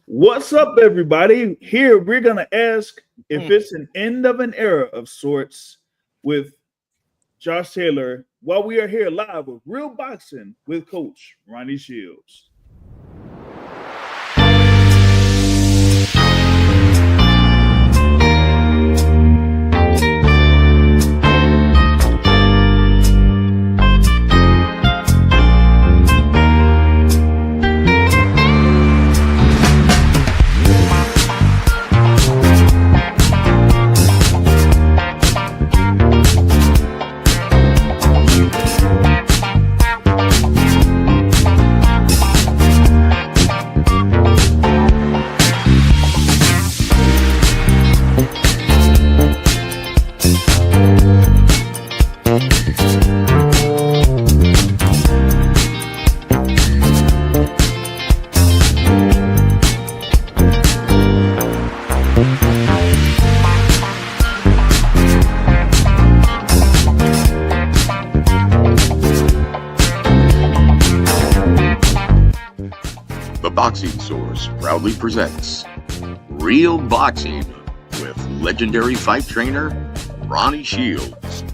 What's up, everybody? Here we're gonna ask if it's an end of an era of sorts with Josh Taylor while we are here live with Real Boxing with Coach Ronnie Shields. The Boxing Source proudly presents Real Boxing with legendary fight trainer Ronnie Shields.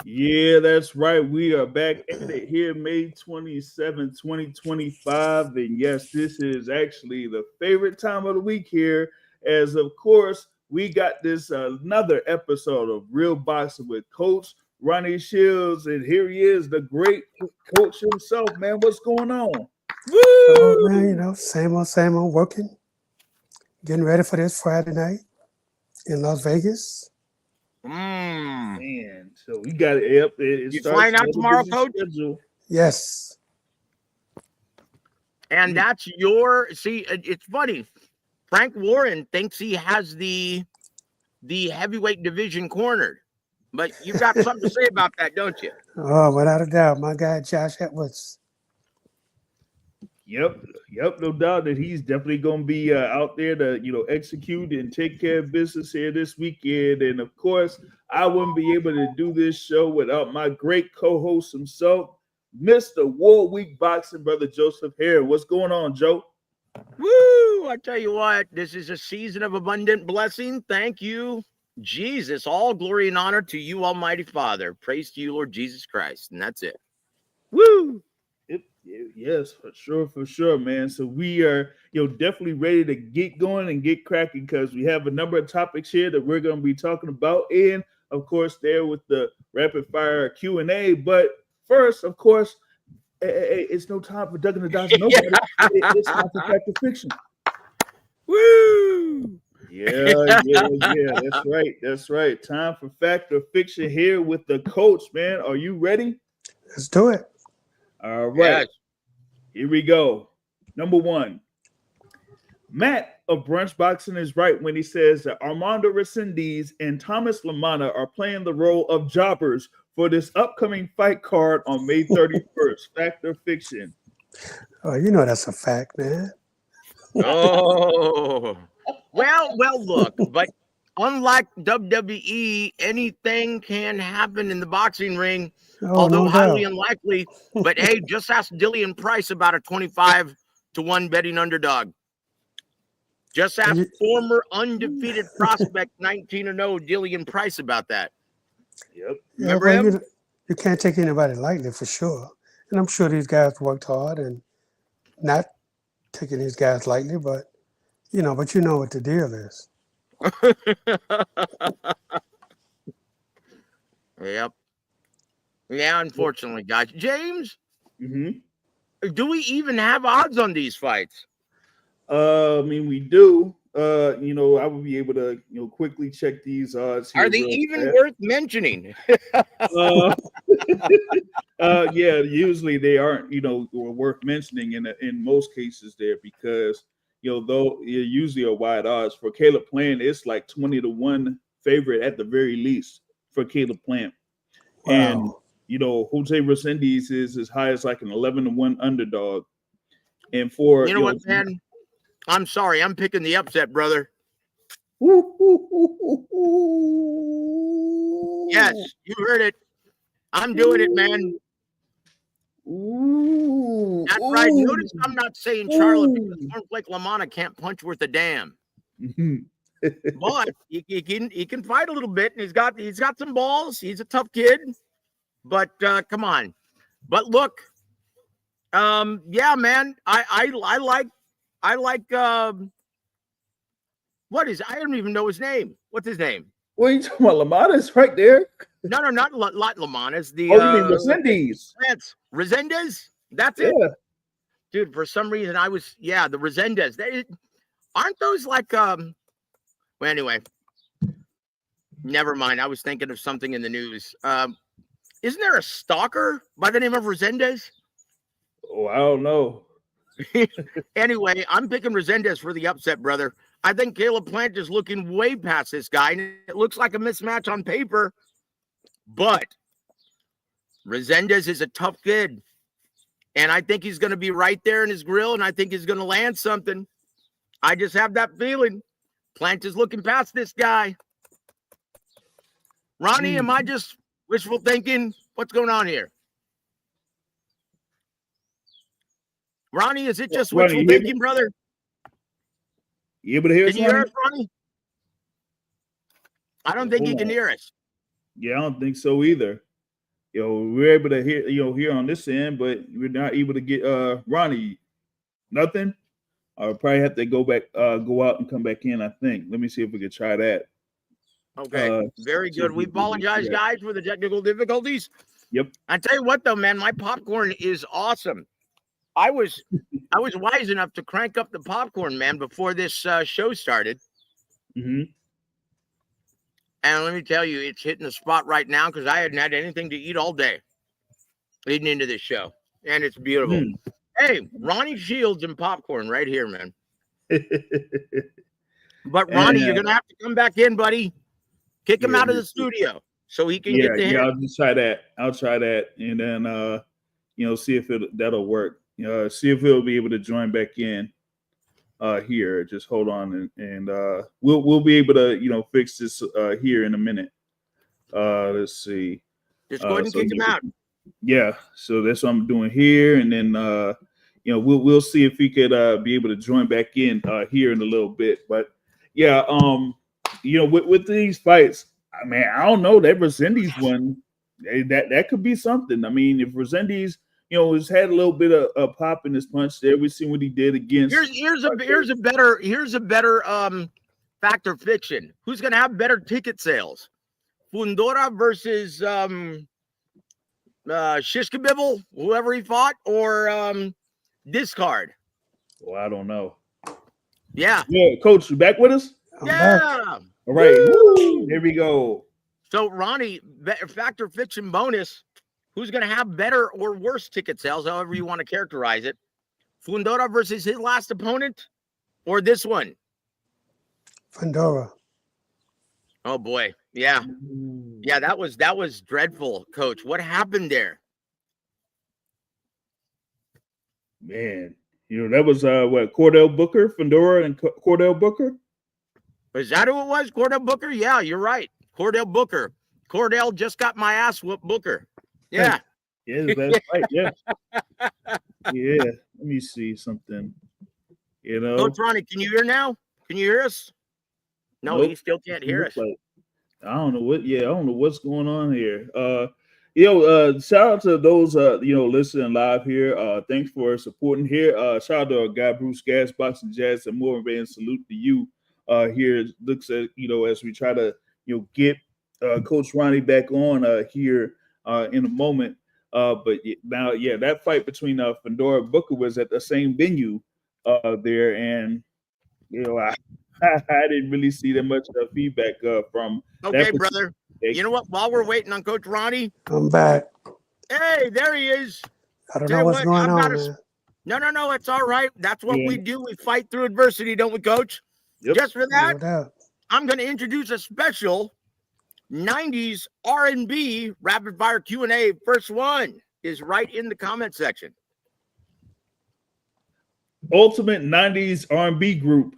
Yeah, that's right. We are back at it here, May 27, 2025. And yes, this is actually the favorite time of the week here, as of course, we got this another episode of Real Boxing with Coach Ronnie Shields. And here he is, the great coach himself, man. What's going on? Woo! Oh, man, same old working. Getting ready for this Friday night in Las Vegas. Man, so we got it. Yep, You flying out tomorrow, Coach? Schedule. Yes. And that's it's funny. Frank Warren thinks he has the heavyweight division cornered. But you've got something to say about that, don't you? Oh, without a doubt. My guy, Josh Edwards. Yep, no doubt that he's definitely going to be out there to, execute and take care of business here this weekend. And of course, I wouldn't be able to do this show without my great co-host himself, Mr. War Week Boxing brother Joseph Hare. What's going on, Joe? Woo! I tell you what, this is a season of abundant blessing. Thank you, Jesus. All glory and honor to you, Almighty Father. Praise to you, Lord Jesus Christ. And that's it. Woo! Yes, for sure, man. So we are, definitely ready to get going and get cracking because we have a number of topics here that we're going to be talking about, and of course, there with the rapid fire Q&A. But first, of course, it's no time for ducking the dodging nobody. It's time for fact or fiction. Woo! Yeah. That's right. Time for fact or fiction here with the coach, man. Are you ready? Let's do it. All right. Yes. Here we go. Number one. Matt of Brunch Boxing is right when he says that Armando Resendiz and Thomas Lamanna are playing the role of jobbers for this upcoming fight card on May 31st. Fact or fiction? Oh, that's a fact, man. Oh. Well, look, but unlike WWE, anything can happen in the boxing ring, although no highly doubt. unlikely. But hey, just ask Dillian Price about a 25-1 betting underdog. Just ask former undefeated prospect 19-0 Dillian Price about that. Yep. Remember him? You can't take anybody lightly for sure. And I'm sure these guys worked hard and not taking these guys lightly, but you know what the deal is. Yep. Yeah, unfortunately, guys. James, do we even have odds on these fights? We do. I would be able to, quickly check these odds here. Are they even worth mentioning? Yeah, usually they aren't, worth mentioning in most cases there because, though you're usually a wide odds for Caleb Plant, it's like 20-1 favorite at the very least for Caleb Plant. Wow. And, Jose Resendiz is as high as like an 11-1 underdog. And for, what, man? I'm sorry. I'm picking the upset, brother. Yes, you heard it. I'm doing it, man. Ooh. That's right. Notice Ooh. I'm not saying Charlotte because Ooh. Cornflake LaManna can't punch worth a damn. Mhm. But he can fight a little bit, and he's got some balls. He's a tough kid. But come on. But look, yeah, man. I like what is I don't even know his name. What's his name? What are you talking about? LaMotta's right there. No, not LaManna. It's the Oh, you mean Resendez? Lance Resendez. That's it. Yeah. Dude, for some reason the Resendez. Aren't those like well, anyway, never mind. I was thinking of something in the news. Isn't there a stalker by the name of Resendez? Oh, I don't know. Anyway, I'm picking Resendez for the upset, brother. I think Caleb Plant is looking way past this guy, and it looks like a mismatch on paper. But Resendez is a tough kid, and I think he's going to be right there in his grill, and I think he's going to land something. I just have that feeling. Plant is looking past this guy. Ronnie, am I just wishful thinking? What's going on here? Ronnie, is it just Ronnie, wishful thinking, brother? You able to hear us, Can you hear Ronnie? us, Ronnie? I don't think he can hear us. Yeah, I don't think so either. We're able to hear, here on this end, but we're not able to get Ronnie. Nothing. I'll probably have to go out and come back in, I think. Let me see if we can try that. Okay, very good. We apologize, guys, for the technical difficulties. Yep. I tell you what, though, man, my popcorn is awesome. I was wise enough to crank up the popcorn, man, before this show started. Mm-hmm. And let me tell you, it's hitting the spot right now because I hadn't had anything to eat all day leading into this show. And it's beautiful. Hey, Ronnie Shields and popcorn right here, man. But Ronnie, you're going to have to come back in, buddy. Kick him out of the studio so he can get to him. I'll just try that. I'll try that. And then, see if that'll work. See if he'll be able to join back in here. Just hold on and we'll be able to, fix this here in a minute. Let's see. Just go ahead and kick him out. Yeah, so that's what I'm doing here, and then we'll see if he could be able to join back in here in a little bit. But yeah, with these fights, I don't know, that Resendez one, that could be something. I mean, if Resendez, has had a little bit of a pop in his punch there, we see what he did against. Here's a better fact or fiction. Who's gonna have better ticket sales? Fundora versus Shishkabibble, whoever he fought, or Discard? Well, I don't know. Yeah, Coach, you back with us? I'm back. All right. Woo! Here we go. So, Ronnie, fact or fiction bonus. Who's going to have better or worse ticket sales, however you want to characterize it? Fundora versus his last opponent, or this one? Fundora. Oh boy, yeah, that was dreadful, Coach. What happened there? Man, that was Cordell Booker, Fundora, and Cordell Booker. Is that who it was? Cordell Booker? Yeah, you're right. Cordell Booker. Cordell just got my ass whooped Booker. Yeah. Yeah, that's right. Yeah. Yeah. Let me see something. Coach Ronnie, can you hear now? Can you hear us? No, nope. He still can't hear us. I don't know what's going on here. Shout out to those listening live here. Thanks for supporting here. Shout out to our guy Bruce Gas, Boxing Jazz, and more man. Salute to you. Here looks at as we try to get Coach Ronnie back on here in a moment. But now, that fight between Fundora and Booker was at the same venue there, and I didn't really see that much feedback from. Okay, brother. You know what? While we're waiting on Coach Ronnie, I'm back. Hey, there he is. I don't know what's going on, man. No. It's all right. That's what we do. We fight through adversity, don't we, Coach? Yep. Just for that, No I'm going to introduce a special 90s R&B rapid fire Q&A. First one is right in the comment section. Ultimate 90s R&B group,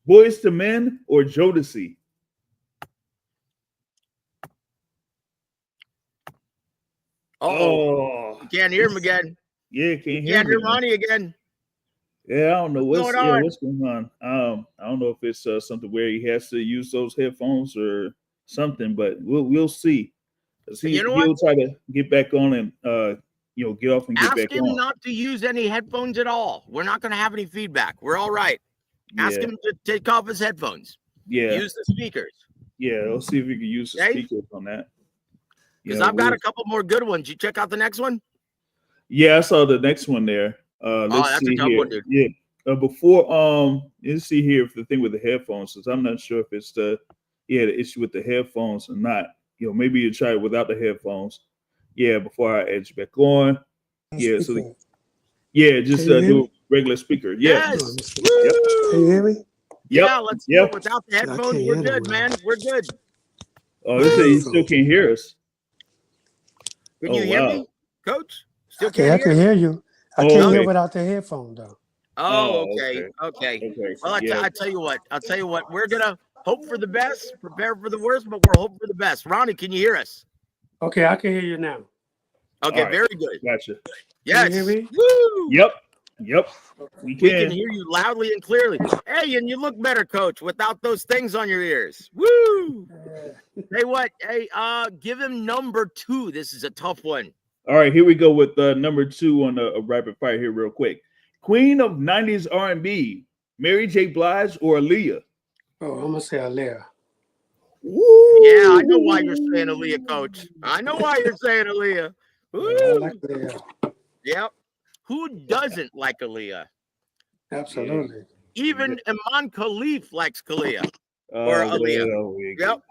Boyz II Men or Jodeci? You can't hear him again. Yeah, can't hear Can't me. hear Ronnie again. Yeah, I don't know what's going on? what's going on. I don't know if it's something where he has to use those headphones or something, but we'll see. You know what? He'll try to get back on and get off and get Ask back him on. not to use any headphones at all. We're not going to have any feedback. We're all right. Ask Yeah, him to take off his headphones. yeah, Use the speakers. yeah. Let's see if we can use the Okay. speakers on that. Because I've got a couple more good ones. You check out the next one? Yeah, I saw the next one there. Let's that's a see tough here. one, dude. Yeah. Before let's see here if the thing with the headphones, since I'm not sure if it's the issue with the headphones or not. Maybe you try it without the headphones. Yeah, before I add you back on. Yeah, so just do a regular speaker. Yes. Yep. Can you hear me? Yeah, let's do it without the headphones. We're good, man. We're good. Oh, they say you still can't hear us. Can you hear me, Coach? Still Okay, I can hear you. I can't hear without the headphone, though. Oh, okay. Well, I tell you what. We're gonna hope for the best, prepare for the worst, but we're hoping for the best. Ronnie, can you hear us? Okay, I can hear you now. Okay, right. Very good. Gotcha. Can Yes. you hear me? Woo! Yep. We can hear you loudly and clearly. Hey, and you look better, Coach, without those things on your ears. Woo! Hey, what? Hey, give him number 2. This is a tough one. All right, here we go with number 2 on a rapid fire here, real quick. Queen of 90s R&B, Mary J. Blige or Aaliyah? Oh, I'm gonna say Aaliyah. Ooh. Yeah, I know why you're saying Aaliyah, Coach. I know why you're saying Aaliyah. Ooh. I like Aaliyah. Yep. Who doesn't like Aaliyah? Absolutely. Even Iman Khalif likes Aaliyah. Or Aaliyah. Yep.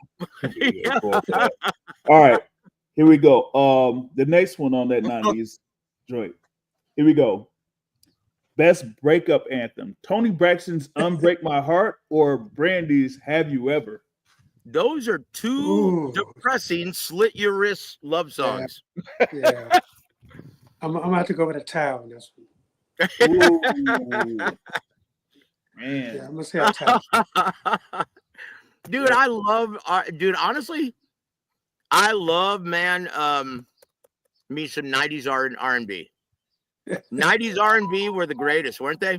All right. Here we go. The next one on that 90s joint. Here we go. Best breakup anthem. Tony Braxton's Unbreak My Heart or Brandy's Have You Ever? Those are two depressing slit your wrist love songs. Yeah. I'm gonna have to go with a tie on this one. Ooh. Man. Yeah, I'm gonna say a tie. Dude, I love honestly, I love, man, me some 90s R&B. 90s R&B were the greatest, weren't they?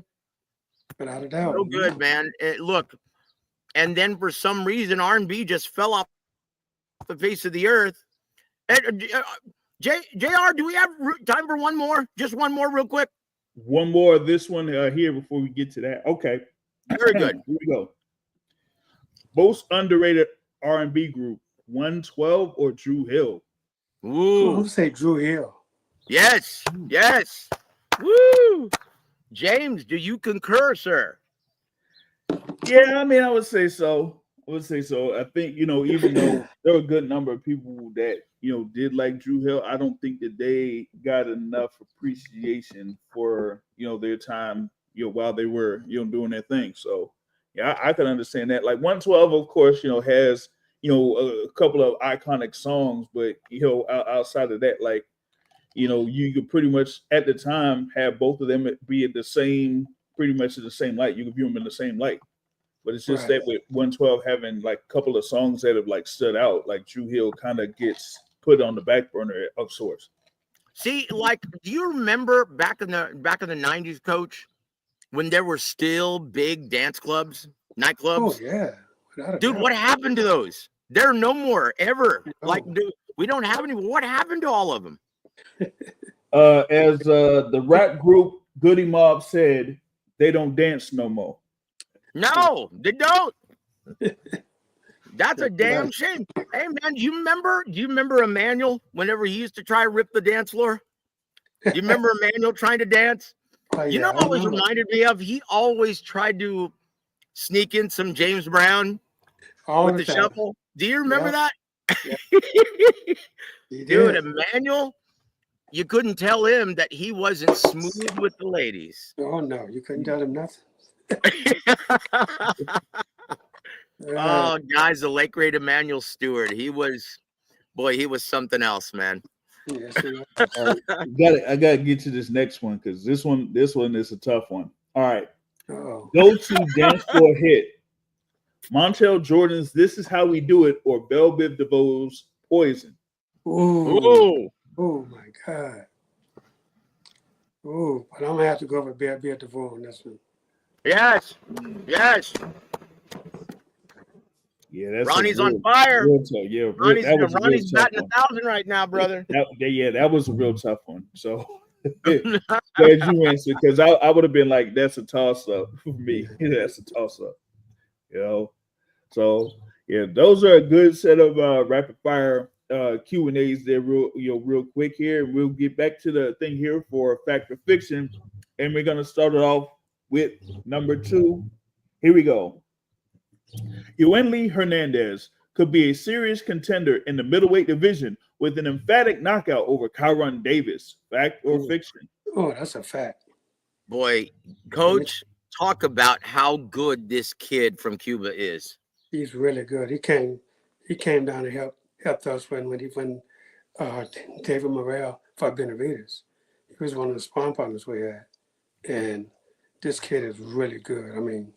Without a doubt. So good, man. Look, and then for some reason, R&B just fell off the face of the earth. JR, do we have time for one more? Just one more real quick? One more of this one here before we get to that. Okay. Very good. Here we go. Most underrated R&B group, 112 or Drew Hill? Ooh. I'm gonna say Drew Hill. Yes. Woo! James, do you concur, sir? Yeah, I mean, I would say so. I think, even though there were a good number of people that, did like Drew Hill, I don't think that they got enough appreciation for, their time, while they were, doing their thing. So, yeah, I can understand that. Like 112, of course, has, a couple of iconic songs, but, outside of that, like, you could pretty much at the time have both of them be at pretty much in the same light. You could view them in the same light. But it's just that with 112 having like a couple of songs that have like stood out, like Drew Hill kind of gets put on the back burner of sorts. See, like, do you remember back in the 90s, Coach, when there were still big dance clubs, nightclubs? Oh yeah. Dude, what happened to those? There are no more ever. Oh. Like, dude, we don't have any. What happened to all of them? As the rap group Goody Mob said, they don't dance no more. No, they don't. That's a damn shame. Hey man, do you remember Emmanuel whenever he used to try to rip the dance floor? Do you remember Emmanuel trying to dance? You know what was reminded me of? He always tried to sneak in some James Brown with the shuffle. Do you remember that? Yeah. Dude, Emmanuel, you couldn't tell him that he wasn't smooth with the ladies. Oh no, you couldn't tell him nothing. Oh, guys, the late great Emmanuel Stewart. He was something else, man. Yes, I gotta get to this next one because this one is a tough one. All right. Uh-oh. Go to dance floor hit. Montel Jordan's "This Is How We Do It" or Belle Biv DeVoe's "Poison." Ooh. Oh my God. Ooh, but I'm gonna have to go with Bear DeVoe on this one. Yes. Yes. Yeah, that's Ronnie's a on fire. real tough. Yeah, that was a real Ronnie's tough batting one. 1,000 right now, brother. That was a real tough one. So glad you answered, because I would have been like, that's a toss up for me. That's a toss up. You know. So yeah, those are a good set of rapid fire Q&As there, real quick here. We'll get back to the thing here for fact or fiction, and we're gonna start it off with number 2. Here we go. Yoeli Hernandez could be a serious contender in the middleweight division with an emphatic knockout over Kyron Davis. Fact or fiction? Oh, that's a fact. Boy, Coach, talk about how good this kid from Cuba is. He's really good. He came down and helped us when David Morrell fought Benavides. He was one of the sparring partners we had, and this kid is really good. I mean,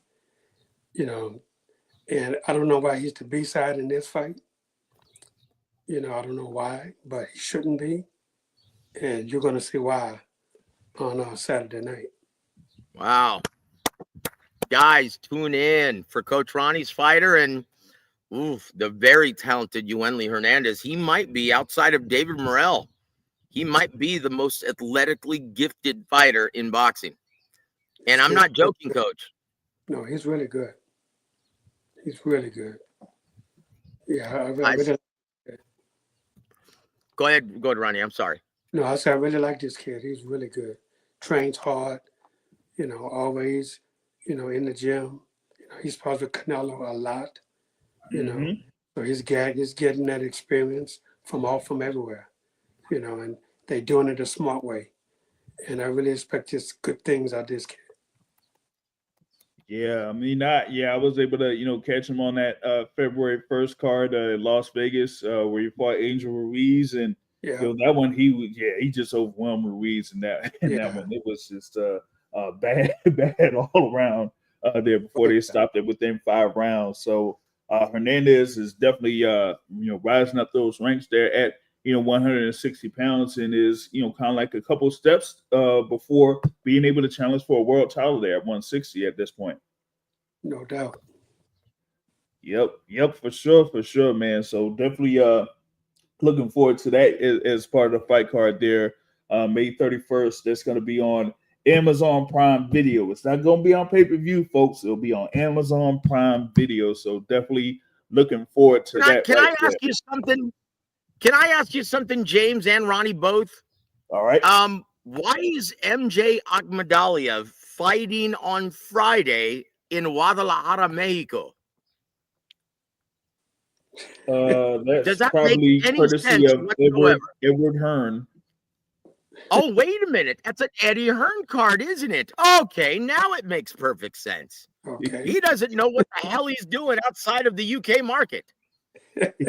you know, and I don't know why he's the B side in this fight. I don't know why, but he shouldn't be, and you're going to see why on Saturday night. Wow. Guys, tune in for Coach Ronnie's fighter and the very talented Yoeli Hernandez. He might be, outside of David Morrell, he might be the most athletically gifted fighter in boxing. And I'm not joking, Coach. No, he's really good. He's really good. Yeah, I really like it. Go ahead, Ronnie. I'm sorry. No, I said I really like this kid. He's really good. Trains hard, always, in the gym. He's part of Canelo a lot, So he's getting that experience from everywhere, and they're doing it a smart way. And I really expect just good things out of this kid. Yeah, I mean, I was able to, catch him on that February 1st card in Las Vegas where he fought Angel Ruiz, and that one he just overwhelmed Ruiz in that one. It was just bad all around there before they stopped it within 5 rounds. So Hernandez is definitely rising up those ranks there at 160 pounds, and is kind of like a couple steps before being able to challenge for a world title there at 160 at this point. No doubt. Yep, for sure, man. So definitely looking forward to that as part of the fight card there. May 31st, that's going to be on Amazon Prime Video. It's not going to be on pay-per-view, folks. It'll be on Amazon Prime Video. So definitely looking forward to that. Can I ask you something? Can I ask you something, James and Ronnie both? All right. Why is MJ Agmadalia fighting on Friday in Guadalajara, Mexico? Does that probably make any courtesy sense of Edward Hearn. Oh, wait a minute. That's an Eddie Hearn card, isn't it? Okay, now it makes perfect sense. Okay. He doesn't know what the hell he's doing outside of the UK market.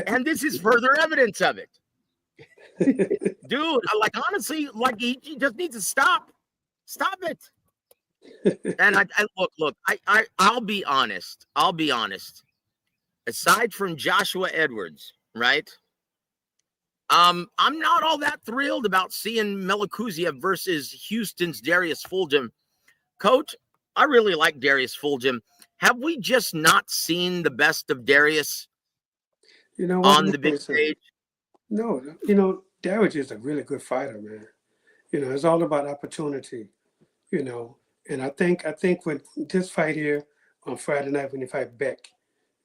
And this is further evidence of it. Dude, honestly, he just needs to stop. Stop it. And I look, I'll be honest. Aside from Joshua Edwards, right? I'm not all that thrilled about seeing Melakuziev versus Houston's Darius Fulgham. Coach, I really like Darius Fulgham. Have we just not seen the best of Darius on the big stage? No, Darius is a really good fighter, man. It's all about opportunity, and I think with this fight here on Friday night when you fight Beck,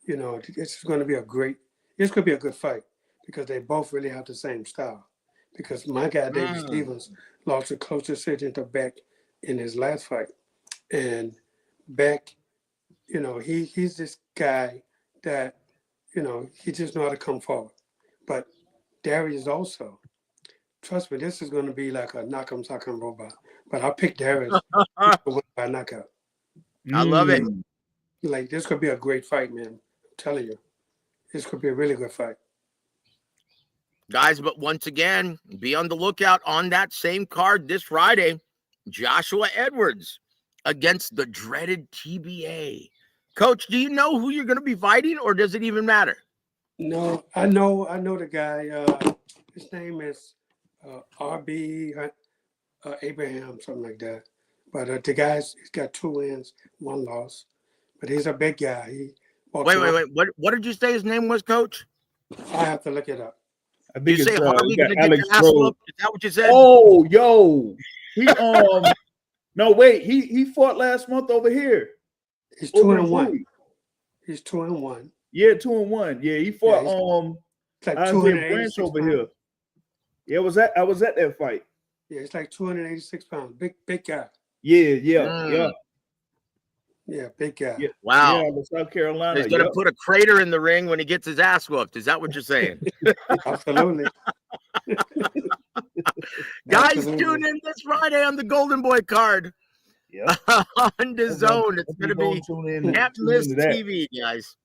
it's going to be a good fight because they both really have the same style. Because my guy, David Stevens, lost a close decision to Beck in his last fight. And Beck, he's this guy that, he just know how to come forward. But Darius also, trust me, this is going to be like a knock'em sock'em robot. But I picked Darius by knockout. I love it. This could be a great fight, man. I'm telling you. This could be a really good fight. Guys, but once again, be on the lookout on that same card this Friday. Joshua Edwards against the dreaded TBA. Coach, do you know who you're going to be fighting, or does it even matter? No, I know the guy. His name is RB Abraham, something like that. But the guy's he's got 2 wins, 1 loss. But he's a big guy. He walks around. Wait. What did you say his name was, Coach? I have to look it up. I Did think you say it's Harvey you got gonna get Alex your ass Rose. whooped? Is that what you said? Oh, yo, he no wait, he fought last month over here. He's Over 2 in and 1. Philly. He's 2 and 1. Yeah, 2-1. Yeah, he fought It's like Isaiah Branch 286 over pounds. here. Yeah, I was at that fight. Yeah, it's like 286 pounds. Big guy. Yeah, Yeah, big guy. yeah. Wow. Yeah, the South Carolina. He's gonna Yep. put a crater in the ring when he gets his ass whooped. Is that what you're saying? Absolutely. Guys, Absolutely. tune in this Friday on the Golden Boy card Yep. on the zone. It's gonna be can't miss tune into that. TV, guys.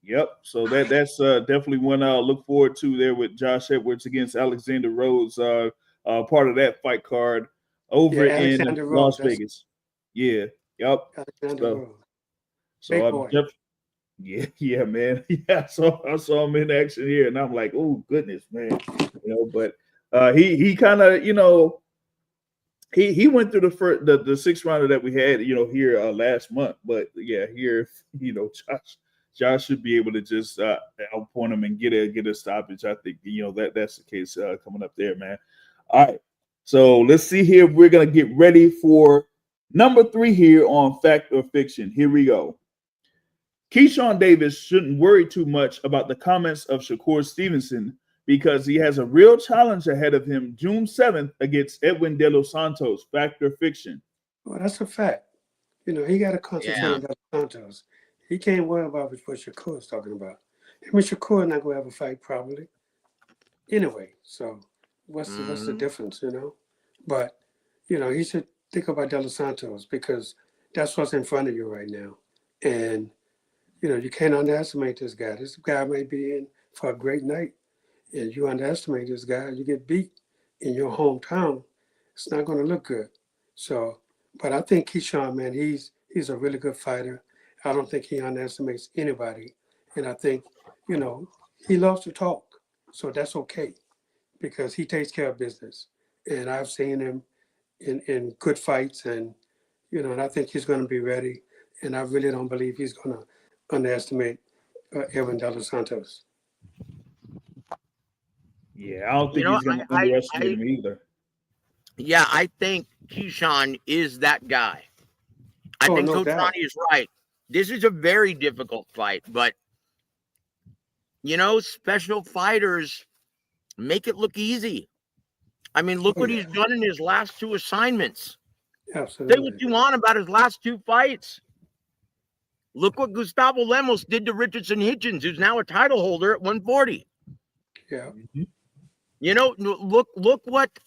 Yep. So that's definitely one I'll look forward to there with Josh Edwards against Alexander Rhodes. Part of that fight card over Yeah, in Alexander Las Rhodes, Vegas. Yeah. Yep. Alexander So- Rhodes. So Big I'm boy. yeah, man. Yeah, so I saw him in action here, and I'm like, oh goodness, man. But he kind of, he went through the 6th rounder that we had, here last month. But yeah, here, Josh should be able to just outpoint him and get a stoppage. I think that's the case coming up there, man. All right, so let's see here. We're gonna get ready for number 3 here on Fact or Fiction. Here we go. Keyshawn Davis shouldn't worry too much about the comments of Shakur Stevenson because he has a real challenge ahead of him June 7th against Edwin De Los Santos. Fact or fiction? Well, that's a fact. He got to concentrate on Dos Santos. He can't worry about what Shakur is talking about. Him and Shakur are not going to have a fight probably. Anyway, so what's the difference, But, he should think about De Los Santos because that's what's in front of you right now. And, you can't underestimate this guy. This guy may be in for a great night. And you underestimate this guy, you get beat in your hometown. It's not going to look good. So, but I think Keyshawn, man, he's a really good fighter. I don't think he underestimates anybody. And I think, he loves to talk. So that's okay because he takes care of business. And I've seen him in good fights and, and I think he's going to be ready. And I really don't believe he's going to underestimate Edwin De Los Santos. Yeah, I don't think he's going to underestimate him either. Yeah, I think Keyshawn is that guy. I think no Coach doubt. Ronnie is right. This is a very difficult fight, but special fighters make it look easy. I mean, look what he's done in his last 2 assignments. Absolutely. Say what you want about his last 2 fights. Look what Gustavo Lemos did to Richardson Hitchens, who's now a title holder at 140. Yeah. Look what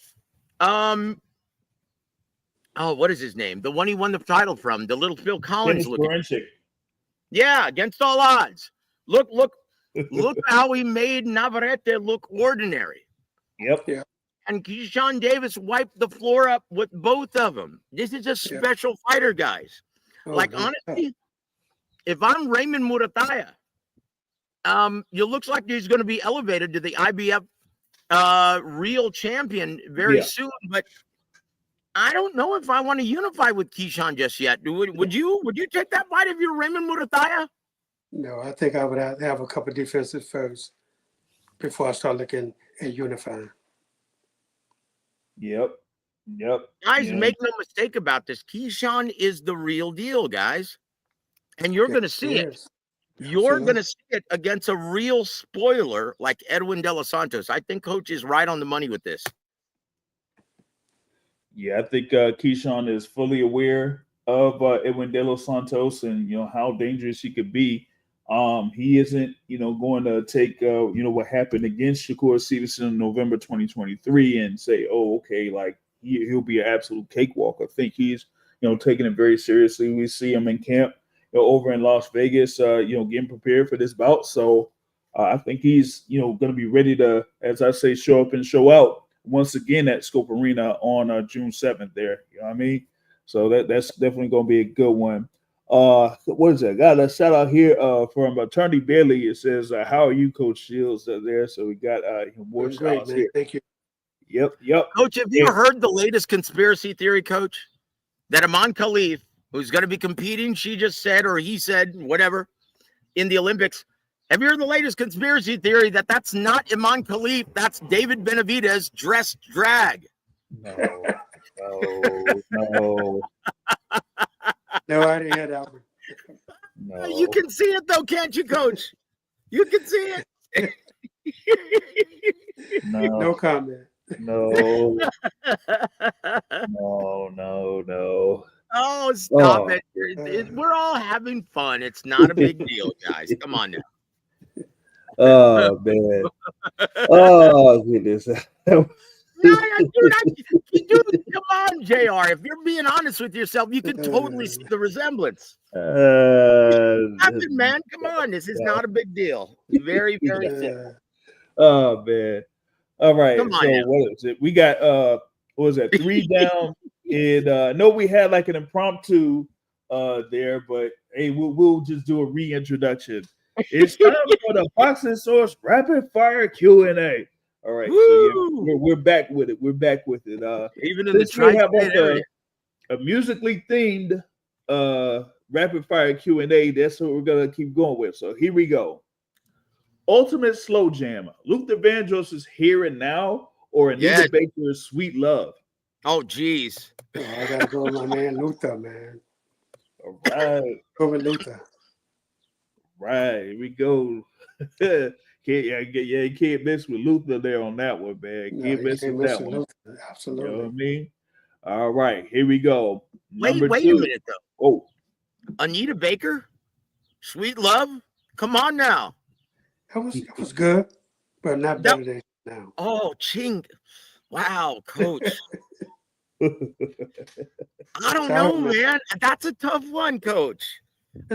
what is his name? The one he won the title from, the little Phil Collins looking. Yeah, against all odds. Look how he made Navarrete look ordinary. Yep. Yeah. And Keyshawn Davis wiped the floor up with both of them. This is a special fighter, guys. Honestly, if I'm Raymond Murataya, it looks like he's going to be elevated to the IBF real champion very soon. But I don't know if I want to unify with Keyshawn just yet. Would you take that fight if you're Raymond Murataya? No, I think I would have a couple of defenses first before I start looking at unifying. Yep. Guys, make no mistake about this. Keyshawn is the real deal, guys. And you're going to see it. You're going to see it against a real spoiler like Edwin De Los Santos. I think Coach is right on the money with this. Yeah, I think Keyshawn is fully aware of Edwin De Los Santos and how dangerous he could be. He isn't going to take what happened against Shakur Stevenson in November 2023 and say, oh, okay, like he'll be an absolute cakewalk. I think he's taking it very seriously. We see him in camp over in Las Vegas, getting prepared for this bout. So I think he's going to be ready to, as I say, show up and show out once again at Scope Arena on June 7th there. You know what I mean? So that's definitely going to be a good one. What is that? Got a shout out here from Attorney Bailey. It says, how are you, Coach Shields? There. So we got more great, man. here. Thank you. Yep. Coach, have you heard the latest conspiracy theory, Coach? That Iman Khalif, who's going to be competing, she just said, or he said, whatever, in the Olympics. Have you heard the latest conspiracy theory that that's not Iman Khalif, that's David Benavidez dressed drag? No. No, I didn't hear that one. No. You can see it, though, can't you, Coach? You can see it. No comment. No. Oh, stop it. We're all having fun. It's not a big deal, guys. Come on now. Oh man. Oh goodness. Dude, come on, JR. If you're being honest with yourself, you can totally see the resemblance. Nothing, man. Come on. This is not a big deal. Very, very simple. Oh man. All right. Come on so now. what is it? We got what was that? 3 down. And no, we had like an impromptu there, but hey, we'll just do a reintroduction. It's time for the Boxing Source Rapid Fire Q&A. All right, so yeah, we're back with it. We're back with it. Even in the tri-state area. A musically themed rapid fire Q&A. That's what we're gonna keep going with. So here we go. Ultimate slow jam. Luther Vandross's Here and Now or Anita Baker's Sweet Love. Oh, geez. Oh, I gotta go with my man Luther, man. All right. Go with Luther. Right. Here we go. You can't mess with Luther there on that one, man. Can't mess with that one. Luther. Absolutely. You know what I mean? All right, here we go. Wait a minute, though. Oh. Anita Baker? Sweet Love? Come on now. That was good, but not better than now. Oh, ching. Wow, Coach. I don't know, man. That's a tough one, Coach.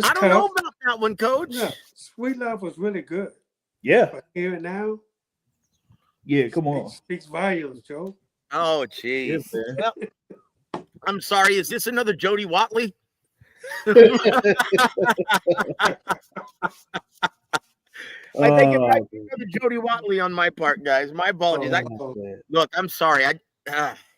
I don't know about that one, Coach. Yeah, Sweet Love was really good. Yeah. But Here and Now. Yeah, come on. Speaks volumes, Joe. Oh, jeez. Well, I'm sorry. Is this another Jody Watley? I think it might be another Jody Watley on my part, guys. My apologies. Look, I'm sorry.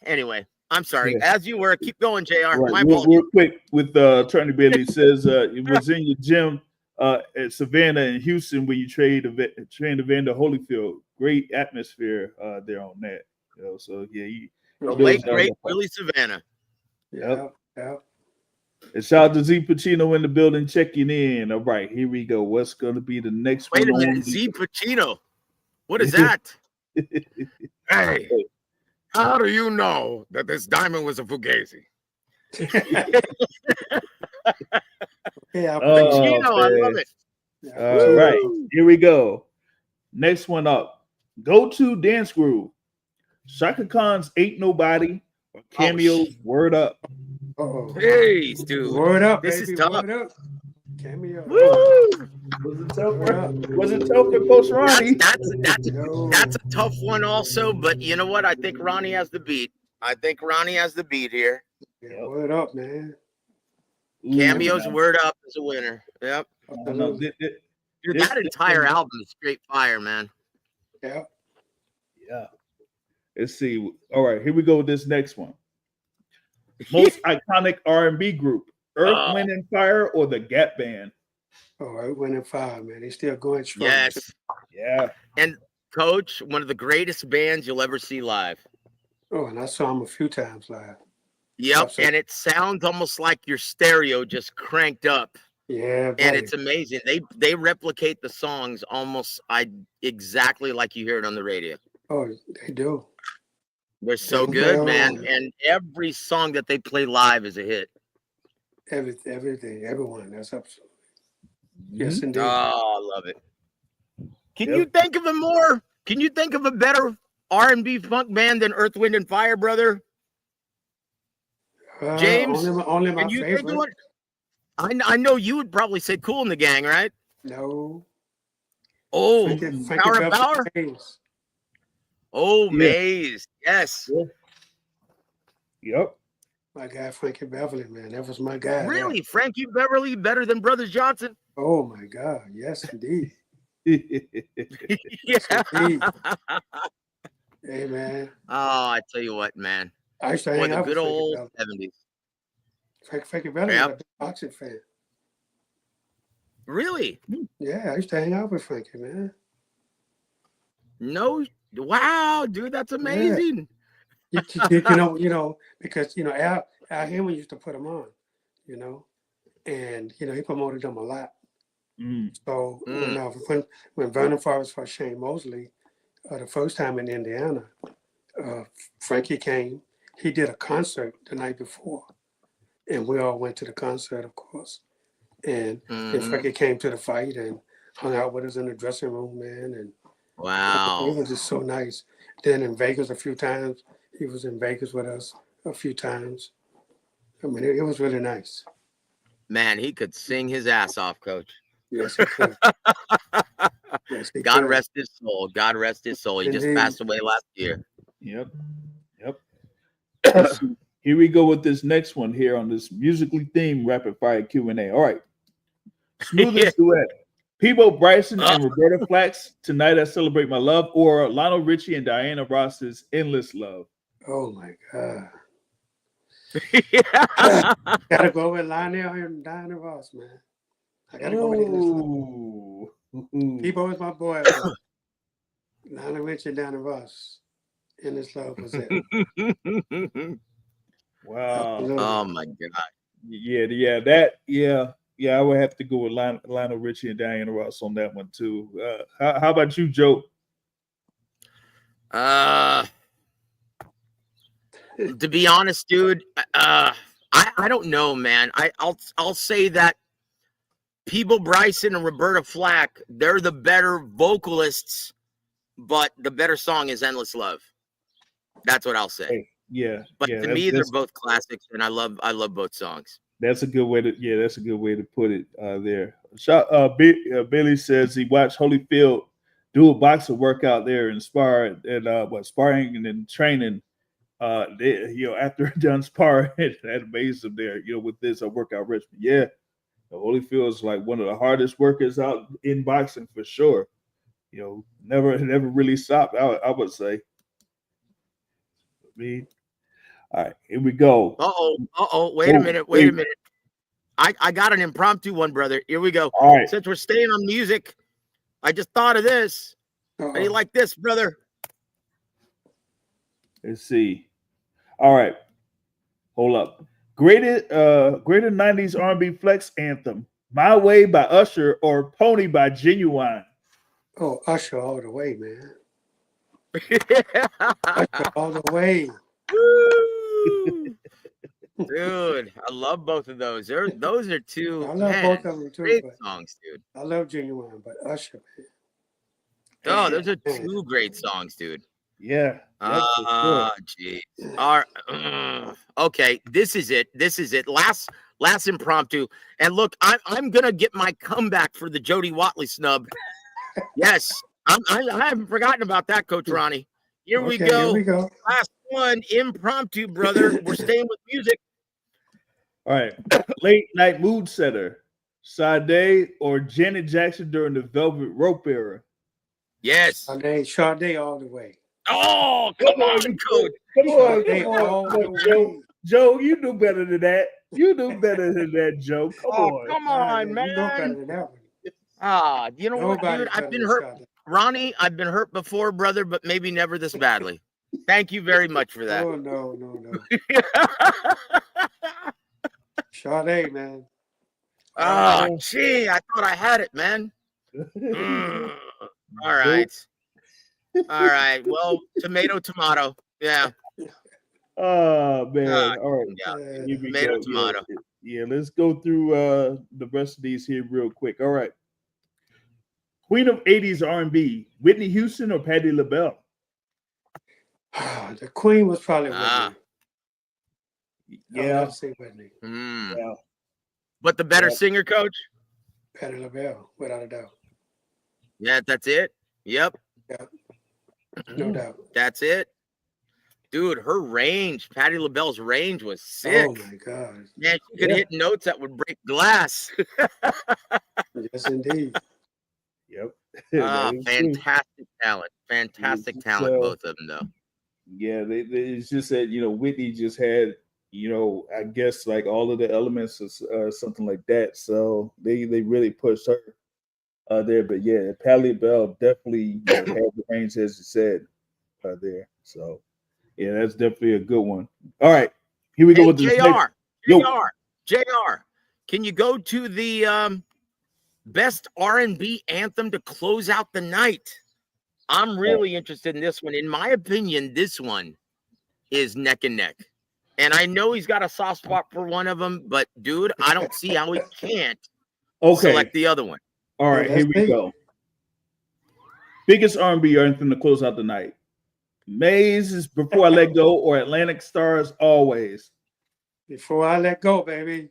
Anyway, I'm sorry. Yeah. As you were, keep going, JR. Right. My apologies. Real quick with Attorney Billy says it was in your gym at Savannah and Houston where you trained Evander Holyfield. Great atmosphere there on that. You know, so yeah, the late great Billy Savannah. Yeah. And shout out to Z Pacino in the building checking in. All right, here we go. What's going to be the next one? Wait a minute, Z Pacino. What is that? Hey, how do you know that this diamond was a Fugazi? Pacino, I love it. All right, here we go. Next one up. Go-to dance groove. Shaka Khan's Ain't Nobody or Cameo's Word Up. Hey, dude. Word up, this baby. Is tough. Word up. Cameo. Was it tough for Coach Ronnie? That's a tough one also, but you know what? I think Ronnie has the beat. Here. Yeah, word up, man. Cameo's Word Up is a winner. Yep. Dude, that entire album is straight fire, man. Yeah. Let's see. All right, here we go with this next one. Most iconic R&B group: Earth, Wind and Fire or the Gap Band? Oh, Earth, Wind and Fire, man. They still going strong. Yes. Yeah. And Coach, one of the greatest bands you'll ever see live. Oh, and I saw them a few times live. Yep. Absolutely. And it sounds almost like your stereo just cranked up. Yeah. And it's amazing. They replicate the songs almost exactly like you hear it on the radio. Oh, they do. They're so good, man. And every song that they play live is a hit. Everything, everyone. That's absolutely. Yes, indeed. Oh, I love it. Can you think of a more? Can you think of a better R&B funk band than Earth, Wind and Fire, brother? James, only my favorite. I know you would probably say Kool and the Gang, right? No. Oh, Frankie Power of Power. Oh, Maze. Yes. Yep. My guy, Frankie Beverly, man. That was my guy. Really? Frankie Beverly better than Brothers Johnson? Oh, my God. Yes, indeed. Yeah. Yes, indeed. Hey, man. Oh, I tell you what, man. I used to Boy, hang the out good with Frankie old Bello. 70s. Frankie Bello was Yep. a big boxing fan. Really? Yeah, I used to hang out with Frankie, man. No. Wow, dude, that's Yeah. amazing. Because Al Hammond used to put them on, and he promoted them a lot. Mm. So when Vernon Forrest fought Shane Mosley, the first time in Indiana, Frankie came. He did a concert the night before, and we all went to the concert, of course. And then Frankie came to the fight and hung out with us in the dressing room, man. And Wow. it was just so nice. Then in Vegas a few times, he was in Vegas with us a few times. I mean, it was really nice. Man, he could sing his ass off, Coach. Yes, he could. Yes, he God could. rest his soul. God rest his soul. He just Indeed. passed away last year. Yep. Let's see. Here we go with this next one here on this musically themed rapid fire Q&A. All right. Smoothest duet. Peebo Bryson and Roberta Flack's Tonight I Celebrate My Love, or Lionel Richie and Diana Ross's Endless Love. Oh my God. Gotta go with Lionel and Diana Ross, man. I gotta go with Endless Love. Peebo is my boy. Lionel Richie and Diana Ross. Endless Love was it. Wow. Absolutely. Oh my God. Yeah, I would have to go with Lionel Richie and Diana Ross on that one too. How about you, Joe? To be honest, dude, I don't know, man. I'll say that Peebo Bryson and Roberta Flack, they're the better vocalists, but the better song is Endless Love. That's what I'll say. Hey, yeah. But yeah, to me, they're both classics, and I love both songs. That's a good way to put it there. Billy says he watched Holyfield do a boxing workout there and sparring and then training. After done sparring, that amazed him there. With this workout regimen. Yeah, Holyfield is like one of the hardest workers out in boxing for sure. Never really stopped. I would say. All right, here we go. Wait a minute. I got an impromptu one, brother. Here we go. All right. Since we're staying on music, I just thought of this. How do you like this, brother? Let's see. All right. Hold up. Greater 90s R&B flex anthem. My Way by Usher or Pony by Genuine. Oh, Usher all the way, man. Usher all the way. Dude, I love both of those. Those are two. I love both of them too. Great songs, dude. I love Genuine, but Usher, man. Oh, those are two great songs, dude. Yeah. Geez. Okay, this is it. Last impromptu. And look, I'm gonna get my comeback for the Jody Watley snub. Yes, I haven't forgotten about that, Coach Ronnie. Here we go. Last one, impromptu, brother. We're staying with music. All right. Late night mood setter. Sade or Janet Jackson during the Velvet Rope era. Yes. Sade all the way. Oh, come on, Coach. Come on, Joe, you knew better than that. Joe. Come on, man. You know better than that one. You know what, dude? I've been hurt. Ronnie, I've been hurt before, brother, but maybe never this badly. Thank you very much for that. Oh, no. Sade, man. Oh, gee, I thought I had it, man. All right. Well, tomato. Yeah. Oh, man. All right. Yeah. Tomato. Yeah, let's go through the rest of these here real quick. All right. Queen of 80s R&B, Whitney Houston or Patti LaBelle? The Queen was probably Whitney. Yeah. I'd say Whitney. Yeah. But the better singer, Coach? Patti LaBelle, without a doubt. Yeah, that's it. Yep. Yeah. No doubt. That's it. Dude, her range, Patti LaBelle's range was sick. Oh, my God. Man, she could hit notes that would break glass. Yes, indeed. Yep. Fantastic talent. Fantastic talent, both of them, though. Yeah, it's just that Whitney just had I guess like all of the elements or something like that. So they really pushed her there. But yeah, Patti Bell definitely had the range as you said there. So yeah, that's definitely a good one. All right, here we go Hey, with this next. Yo, JR, can you go to the best R&B anthem to close out the night? I'm really interested in this one. In my opinion, this one is neck and neck. And I know he's got a soft spot for one of them, but dude, I don't see how he can't select the other one. All right, here we go. Biggest R&B anthem to close out the night. Maze is Before I Let Go or Atlantic Stars Always. Before I Let Go, baby.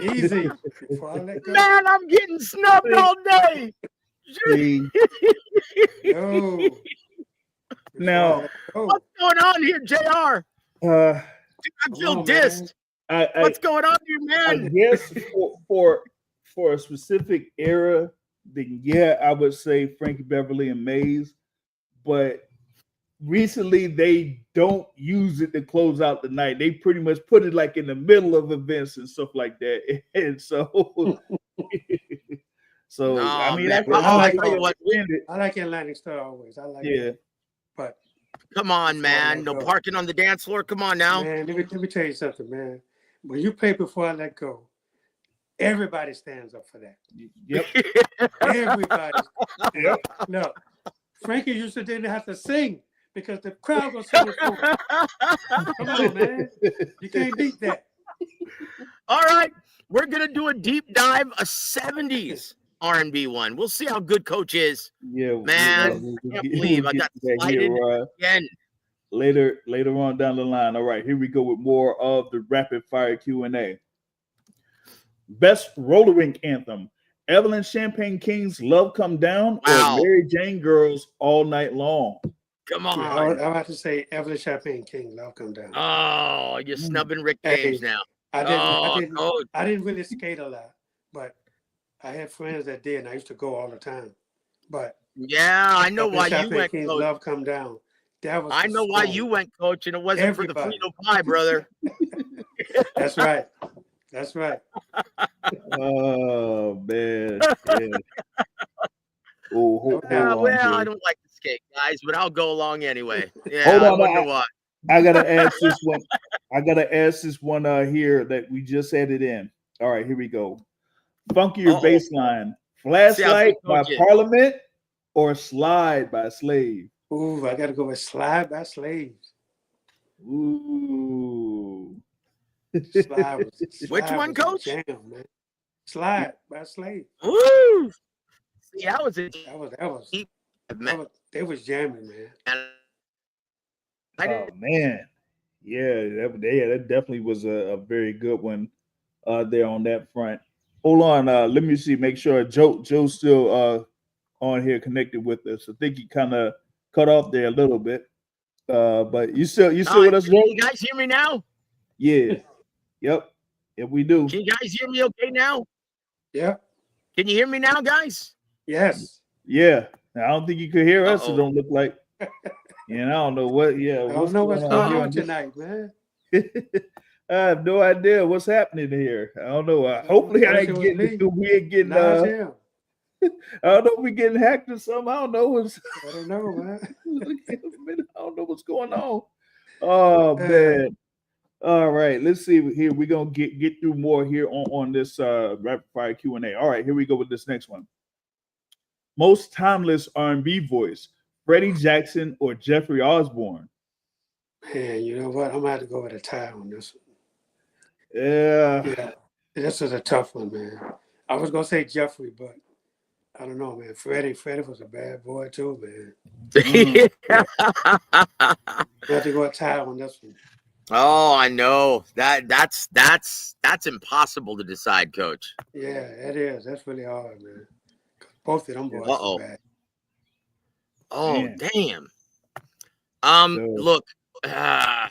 Easy. Before I Let Go. Man, I'm getting snubbed all day. No. Now, what's going on here, JR? I feel dissed. What's going on here, man? I guess for a specific era, then yeah, I would say Frankie Beverly and Maze. But recently they don't use it to close out the night. They pretty much put it like in the middle of events and stuff like that. And so I mean, I like Atlantic Star Always. I like it. But come on, man. No parking on the dance floor. Come on now. Man, let me tell you something, man. When you play Before I Let Go, everybody stands up for that. Yep. Everybody. Yep. No. Frankie used to didn't have to sing because the crowd was singing for him. Come on, man. You can't beat that. All right. We're going to do a deep dive, a 70s R&B one. We'll see how good Coach is. Yeah, man. I can't believe I got slighted again. Later on down the line. All right, here we go with more of the rapid fire Q&A. Best roller rink anthem. Evelyn Champagne King's Love Come Down or Mary Jane Girls All Night Long? Come on. I'm about to say Evelyn Champagne King, Love Come Down. Oh, you're snubbing Rick James now. I didn't really skate a lot, but I had friends that did, and I used to go all the time. But yeah, I know why you went, King's Coach. Love Come Down. That was I know why you went, Coach, and it wasn't for the Frito pie, brother. That's right. That's right. Oh man. Well, I don't like to skate, guys, but I'll go along anyway. Yeah, hold on, I wonder why. I gotta ask this one. Here that we just added in. All right, here we go. Funkier baseline. Flashlight by Parliament or Slide by Slave? Ooh, I gotta go with Slide by Slaves. Ooh. Which one, Coach? Jam, man. Slide by Slave. Ooh. See, that was they was jamming, man. Oh man. Yeah, that definitely was a very good one there on that front. Hold on, let me see, make sure Joe's still on here connected with us. I think he kind of cut off there a little bit. But you still with us, Joe? You guys hear me now? Yeah. Yep. Yep, we do. Can you guys hear me okay now? Yeah. Can you hear me now, guys? Yes. Yeah. I don't think you could hear us. It don't look like. I don't know what. Yeah. I don't know what's going on tonight, man. I have no idea what's happening here. I don't know. Hopefully, I ain't getting. We ain't getting. I don't know if we're getting hacked or something. I don't know. I don't know, man. I don't know what's going on. Oh man. All right, let's see here. We're gonna get through more here on this rapid fire Q&A. All right, here we go with this next one. Most timeless R&B voice: Freddie Jackson or Jeffrey Osborne? Man, you know what? I'm gonna have to go with a tie on this one. Yeah, this is a tough one, man. I was gonna say Jeffrey, but I don't know, man. Freddie was a bad boy too, man. I have to go a tie on this one. Oh, I know that's impossible to decide, Coach. Yeah, it is. That's really hard, man. Both of them boys are bad. Oh, man. Damn. Look, I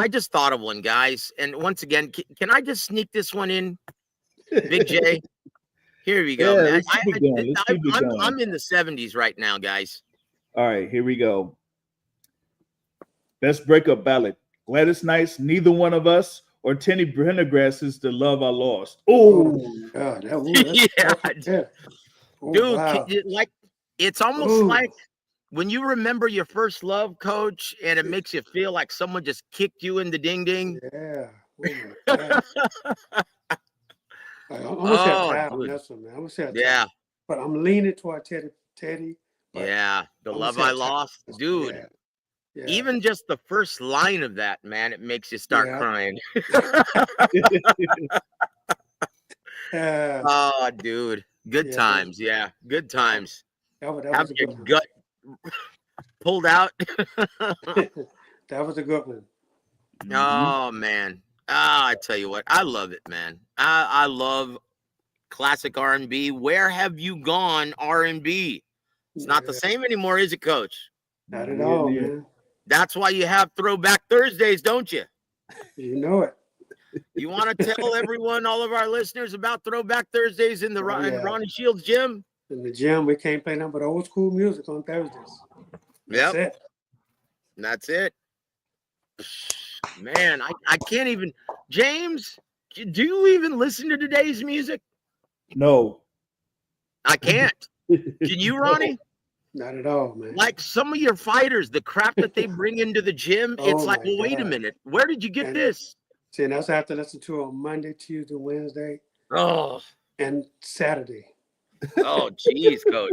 just thought of one, guys, and once again, can I just sneak this one in, Big J? Here we go, man. I'm in the 70s right now, guys. All right, here we go. Best breakup ballad: Gladys Knight's "Neither One of Us" or Tenny Pendergrass's "The Love I Lost." Oh, Oh, God. That's Yeah, perfect. Yeah. Oh, dude, wow. like it's almost Ooh. like when you remember your first love, coach, and it makes you feel like someone just kicked you in the ding ding. Yeah. Oh, my God. I'm going to say a Oh, tie on dude. this one, man. I'm going to say a tie. Yeah, But I'm leaning toward Teddy. But yeah. The I'm going to love say a I tie. lost, dude. Yeah. Yeah. Even just the first line of that, man, it makes you start Yeah. crying. Yeah. Oh, dude. Good Yeah. times. Yeah. Good times. That was Have a your good one. gut pulled out. That was a good one. Oh, man. Ah, I tell you what, I love it, man. I love classic R&B. Where have you gone, R&B? It's not the Yeah. same anymore, is it, Coach? Not at all, yeah. man. That's why you have Throwback Thursdays, don't you? You know it. You want to tell everyone, all of our listeners, about Throwback Thursdays in the Oh, in yeah. Ronnie Shields gym? In the gym, we can't play nothing but old school music on Thursdays. That's Yep, it. that's it. Man, I can't even. James, do you even listen to today's music? No. I can't. Can you, Ronnie? Not at all, man. Like some of your fighters, the crap that they bring into the gym, it's Oh, like, my well, wait a God. minute. Where did you get And this? see, that's what I have to listen to on Monday, Tuesday, Wednesday, Oh, and Saturday. Geez, Coach.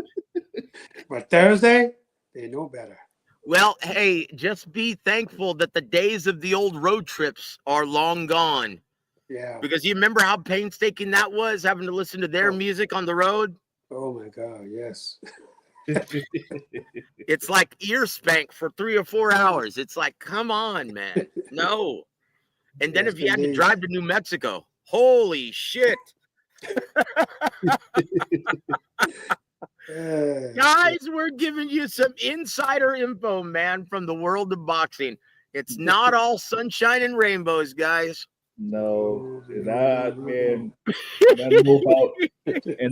But Thursday, they know better. Well, hey, just be thankful that the days of the old road trips are long gone. Yeah. Because you remember how painstaking that was, having to listen to their Oh. music on the road? Oh, my God. Yes. It's like ear spank for 3 or 4 hours. It's like, come on, man. No. And then Yes, if you had to indeed. drive to New Mexico, holy shit. Guys, we're giving you some insider info, man, from the world of boxing. It's not all sunshine and rainbows, guys. No, and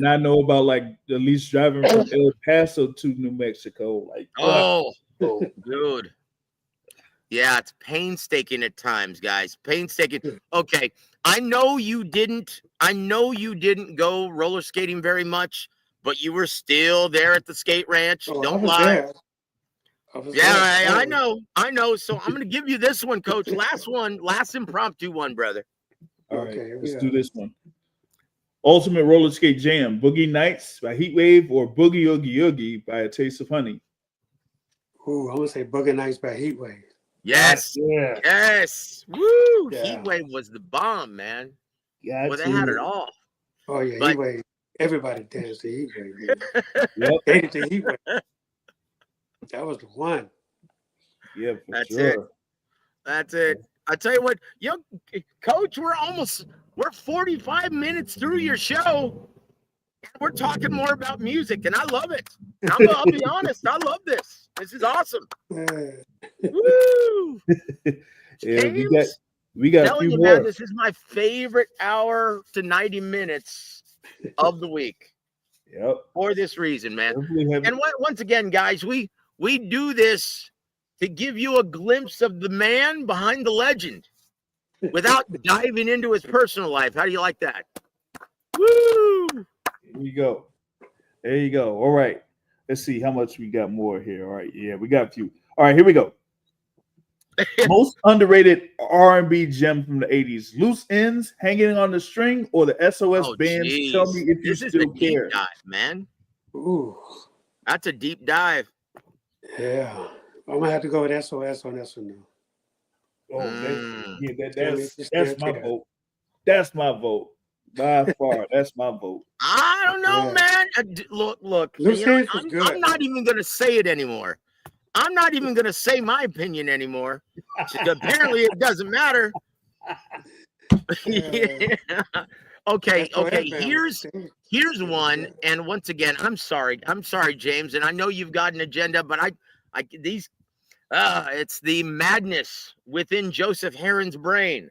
I know about like at least driving from El Paso to New Mexico. Like, Oh, dude. Yeah, it's painstaking at times, guys. Painstaking. Okay, I know you didn't go roller skating very much, but you were still there at the skate ranch. Oh, I Don't was lie. there. Yeah, I know. So I'm gonna give you this one, Coach. Last impromptu one, brother. all right, Okay, let's do this one. Ultimate Roller Skate Jam: Boogie Nights by Heatwave or Boogie Oogie Oogie by A Taste of Honey. Ooh, I'm gonna say Boogie Nights by Heatwave. Yes. Yeah. Yes. Woo! Yeah. Heatwave was the bomb, man. Yeah, Well, they had it all. Oh yeah, But- Heatwave. Everybody danced to Heatwave. Yep. Hated to Heatwave. That was the one. Yeah, for That's sure. it. That's it. I tell you what, Coach, we're 45 minutes through your show. We're talking more about music, and I love it. I'll be honest, I love this. This is awesome. Woo! Yeah, James, we got a telling few you, more. man, this is my favorite hour to 90 minutes of the week. Yep. For this reason, man. Definitely have- And once again, guys, we do this to give you a glimpse of the man behind the legend without diving into his personal life. How do you like that? Woo! Here you go. There you go. All right. Let's see how much we got more here. All right. Yeah, we got a few. All right, here we go. Most underrated R&B gem from the 80s: Loose Ends, Hanging on the String, or the SOS Band's geez. Tell Me If You This is Still a deep Care. dive, man. Ooh, That's a deep dive. yeah. I'm gonna have to go with SOS on this one now. Oh, Tell Me If You that's Still my Care. vote. That's my vote. By far, that's my vote. I don't know, Yeah. man. Look. Loose You know, Ends was good. I'm not even going to say it anymore. I'm not even going to say my opinion anymore. Apparently, it doesn't matter. Yeah. Okay. SOS Band Here's one. Yeah. And once again, I'm sorry, James. And I know you've got an agenda, but it's the madness within Joseph Heron's brain.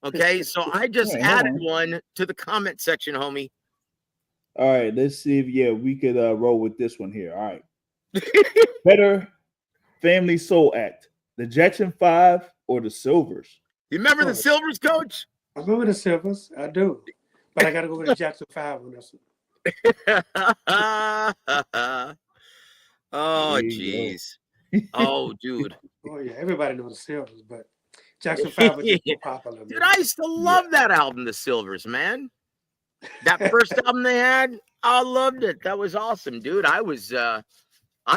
Okay, so I just added one to the comment section, homie. All right, let's see if we could roll with this one here. All right. Better Family Soul Act: The Jackson 5 or the Silvers? You remember the Oh. Silvers, Coach? I remember the Silvers. I do. But I got to go with the Jackson 5 on this one. Oh, There you go. jeez. Oh, dude. Oh, yeah. Everybody knows the Silvers, but Jackson 5 was just more popular. Dude, Man. I used to love that album, The Silvers, man. That first album they had, I loved it. That was awesome, dude. I was, I'm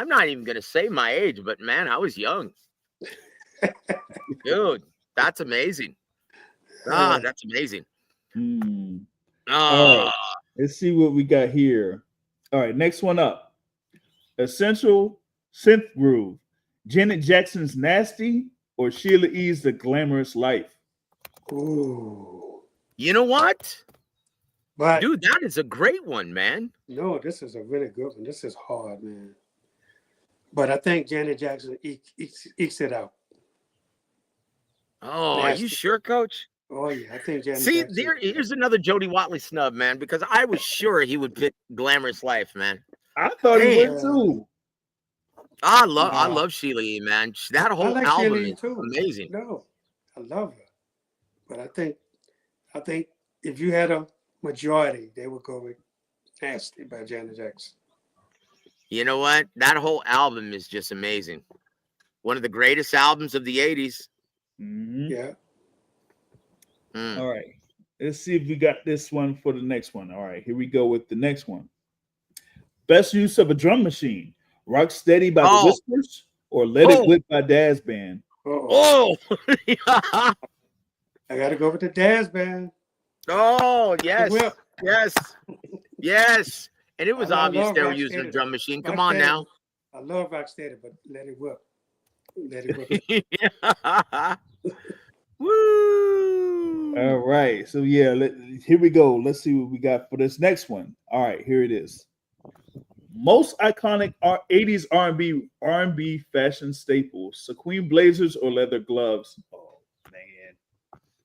not even going to say my age, but man, I was young. Dude, that's amazing. Ah, that's amazing. All right. Let's see what we got here. All right, next one up. Essential Synth Groove. Janet Jackson's Nasty or Sheila E.'s The Glamorous Life? Ooh. You know what? But, Dude, that is a great one, man. no, this is a really good one. This is hard, man. But I think Janet Jackson ekes it out. Oh, are you Nasty. sure, Coach? Oh, yeah. I think Janet See, Jackson. here's another Jody Watley snub, man, because I was sure he would pick Glamorous Life, man. I thought he Damn. would too. I Wow. love Sheila E., man. That I whole like album Sheila E is too. amazing. No, I love her. But I think if you had a majority, they would go with Nasty by Janet Jackson. You know what? That whole album is just amazing. One of the greatest albums of the 80s. Mhm. Yeah. All right. Let's see if we got this one for the next one. All right, here we go with the next one. Best use of a drum machine. Rock Steady by the Whispers or Let It Whip by Daz Band? Uh-oh. Oh! I got to go with the Daz Band. Oh, yes. Whip. Yes. And it was I obvious love they were Rock using a Steady. drum machine. Come Rock on Steady. now. I love Rocksteady, but Let It Whip. Let It Whip. Woo! All right. So yeah, here we go. Let's see what we got for this next one. All right, here it is. Most iconic 80s R&B fashion staples: sequin blazers or leather gloves? Oh man.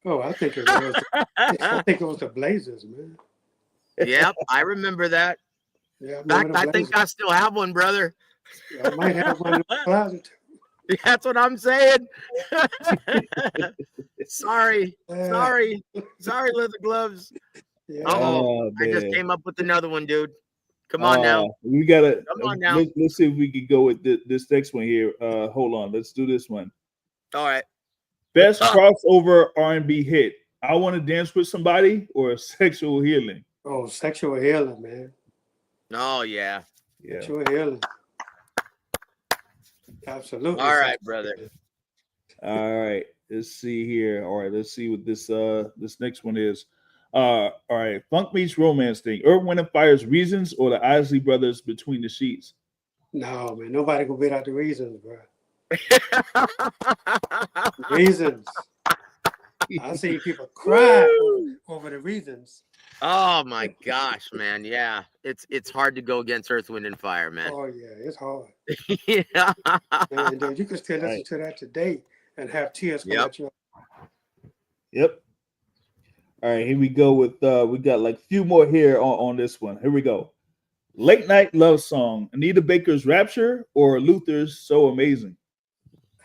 Oh, I think it was the Blazers, man. Yep, I remember that. Yeah, In fact, I think I still have one, brother. I might have one in the closet. That's what I'm saying. Sorry, leather gloves. Yeah. Oh, I just man. came up with another one, dude. Come on now. We gotta. Come on now. Let's see if we can go with this next one here. Hold on. Let's do this one. All right. Best crossover R&B hit: I Want to Dance with Somebody or Sexual Healing? Oh, Sexual Healing, man. Oh yeah. Sexual Healing. Absolutely. All right, brother. All right. Let's see here. All right. Let's see what this next one is. All right. Funk Meets Romance thing. Earth, Wind and Fire's Reasons or the Isley Brothers Between the Sheets? No, man. Nobody gonna beat out the Reasons, bro. Reasons. I see people cry over the Reasons. Oh my gosh, man. Yeah. It's hard to go against Earth, Wind and Fire, man. Oh yeah, it's hard. Yeah. And you can still listen to that today and have tears come out your. Yep. All right, here we go with we got like a few more here on this one. Here we go. Late Night Love Song: Anita Baker's Rapture or Luther's So Amazing?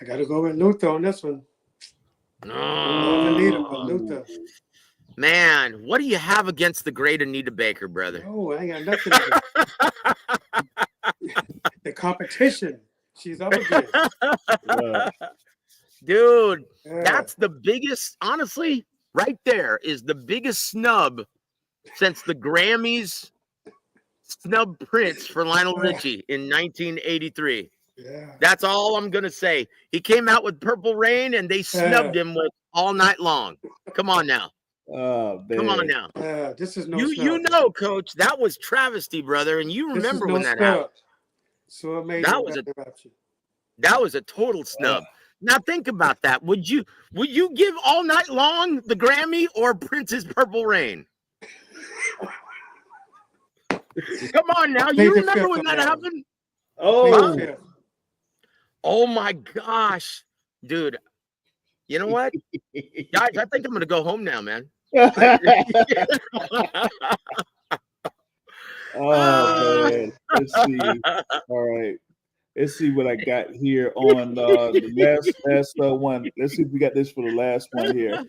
I gotta go with Luther on this one. No. Anita, but Luther. Man, what do you have against the great Anita Baker, brother? Oh, I ain't got nothing to do. The competition. She's up against. Dude, Yeah. that's the biggest, honestly, right there is the biggest snub since the Grammys snub Prince for Lionel Richie in 1983. Yeah. That's all I'm going to say. He came out with Purple Rain and they snubbed him with All Night Long. Come on now. Oh, man. Come on now. This is no You know, Coach, that was travesty, brother, and you remember when that happened. So amazing. That was a total snub. Now think about that. Would you give All Night Long the Grammy or Prince's Purple Rain? Come on now. You remember when that happened? Oh my gosh. Dude. You know what? Guys, I think I'm gonna go home now, man. Oh man. Let's see. All right. Let's see what I got here on the last one. Let's see if we got this for the last one here.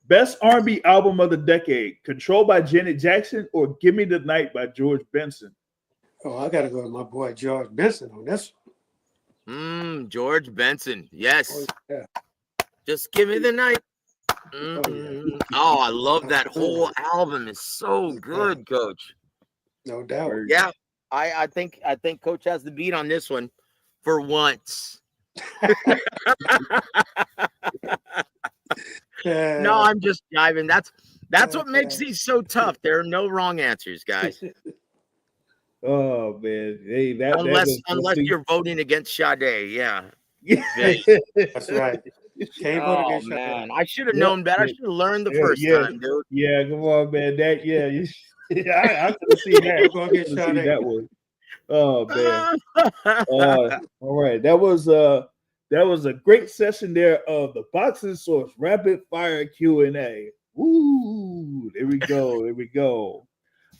Best R&B album of the decade: Controlled by Janet Jackson or Give Me the Night by George Benson? Oh, I got to go with my boy George Benson on this. George Benson. Yes. Oh, yeah. Just give me the night. Oh, I love that whole album. It's so good, Coach. No doubt. Yeah, I think Coach has the beat on this one for once. No, I'm just jiving. That's what makes these so tough. There are no wrong answers, guys. Oh man, hey, unless you're voting against Sade, yeah. That's right. Can't vote against man, I should have known better. I should have learned the first time, dude. Yeah, come on, man. I could have seen that. Go get Sade. That one. Oh man. All right, that was a great session there of the Boxing Source Rapid Fire Q&A. Woo! There we go.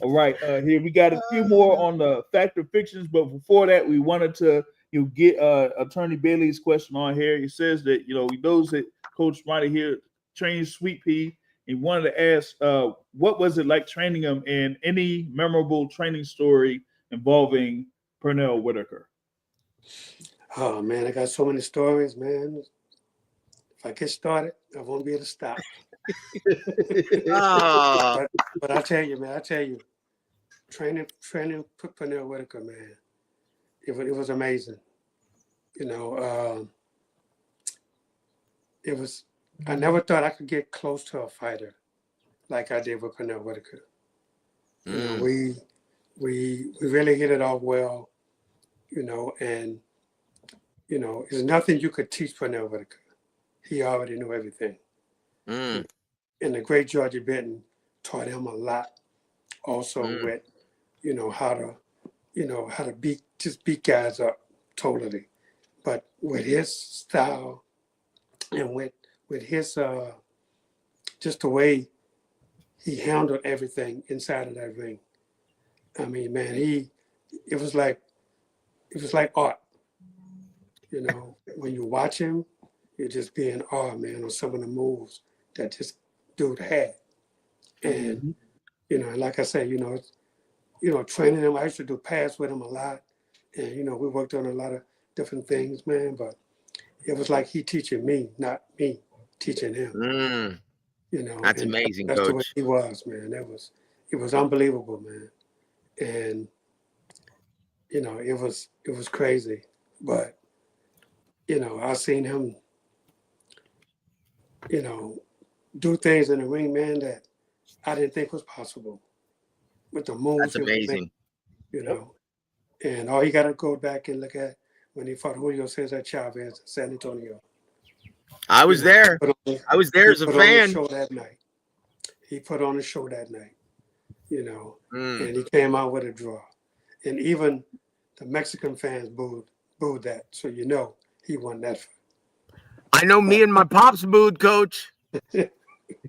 All right, here we got a few more on the fact or fictions, but before that, we wanted to get Attorney Bailey's question on here. He says that he knows that Coach Ronnie here trained Sweet Pea. He wanted to ask, what was it like training him, and any memorable training story involving Pernell Whitaker? Oh man, I got so many stories, man. If I get started, I won't be able to stop. But I tell you, man, training Pernell Whitaker, man, it was amazing. I never thought I could get close to a fighter like I did with Pernell Whitaker. We really hit it off well, and there's nothing you could teach Pernell Whitaker. He already knew everything. And the great Georgia Benton taught him a lot also with, how to beat guys up totally. But with his style and with his just the way he handled everything inside of that ring. I mean, man, it was like art. When you watch him, you're just being awe, man, on some of the moves that this dude had. And, like I said, training him, I used to do pads with him a lot. And, we worked on a lot of different things, man, but it was like he teaching me, not me teaching him. That's amazing, that's Coach. The way he was, man. It was unbelievable, man. And, it was crazy. But, I seen him, do things in the ring, man, that I didn't think was possible. With the moves. That's amazing. And all you got to go back and look at when he fought Julio Cesar Chavez in San Antonio. I was there. I was there as a fan. He put on a show that night, and he came out with a draw. And even the Mexican fans booed that. So he won that fight. I know me and my pops booed, Coach. I know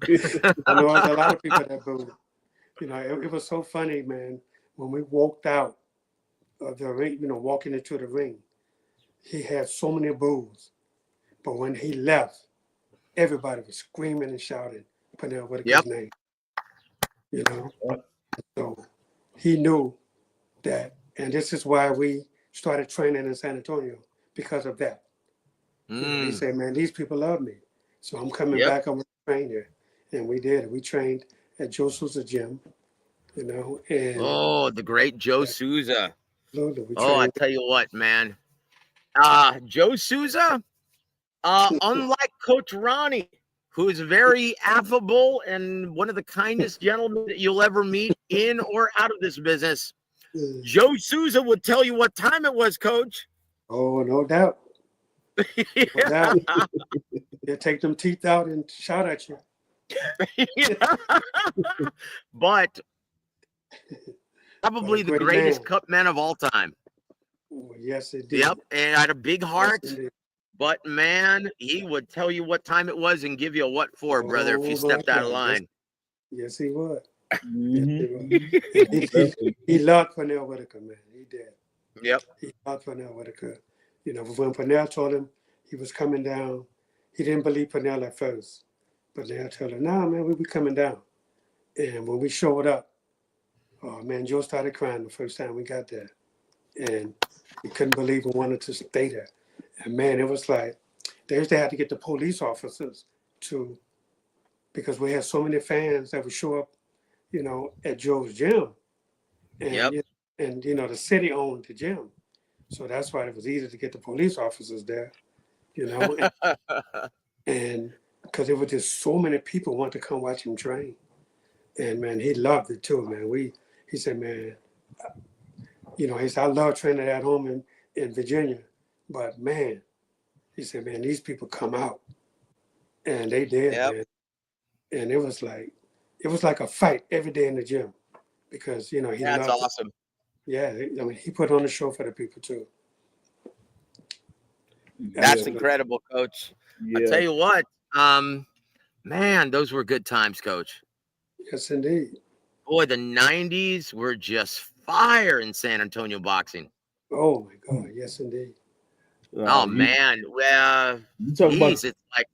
there's a lot of people that booed. It was so funny, man. When we walked out of the ring, walking into the ring, he had so many boos. But when he left, everybody was screaming and shouting Pernell Whitaker's name. So he knew that. And this is why we started training in San Antonio, because of that. He said, man, these people love me. So I'm coming back, I'm going to train here. And we did. We trained at Joe Souza Gym, and the great Joe Souza. I tell you what, man. Joe Souza, unlike Coach Ronnie, who is very affable and one of the kindest gentlemen that you'll ever meet in or out of this business, Joe Souza would tell you what time it was, Coach. Oh, no doubt. No doubt. He'll take them teeth out and shout at you. But probably the greatest cup man of all time. Oh, yes, it did. Yep, and had a big heart. Yes, but man, he would tell you what time it was and give you a what for, brother, if you stepped out of line. Yes, he would. Mm-hmm. He loved Pernell Whitaker, man. He did. Yep. He loved Pernell Whitaker. You know, when Pernell told him he was coming down, he didn't believe Pernell at first. Pernell told him, "Nah, man, we be coming down." And when we showed up, oh man, Joe started crying the first time we got there, and he couldn't believe we wanted to stay there. And man, it was like they used to have to get the police officers to, because we had so many fans that would show up, you know, at Joe's gym, Yep. and you know the city owned the gym, so that's why it was easy to get the police officers there, you know, and because there were just so many people want to come watch him train, and man, he loved it too, man. He said, man, you know, he said I love training at home in Virginia, but man, he said, man, these people come out, and they did, Yep. man, and it was like a fight every day in the gym, because you know he That's loved it. awesome. Yeah, I mean, he put on a show for the people too. That's Absolutely. incredible, Coach. I Yeah. tell you what, man, those were good times, Coach. Yes, indeed. Boy, the 90s were just fire in San Antonio boxing. Oh my God, yes, indeed. Oh, man. Well, you talk about geez, it's like,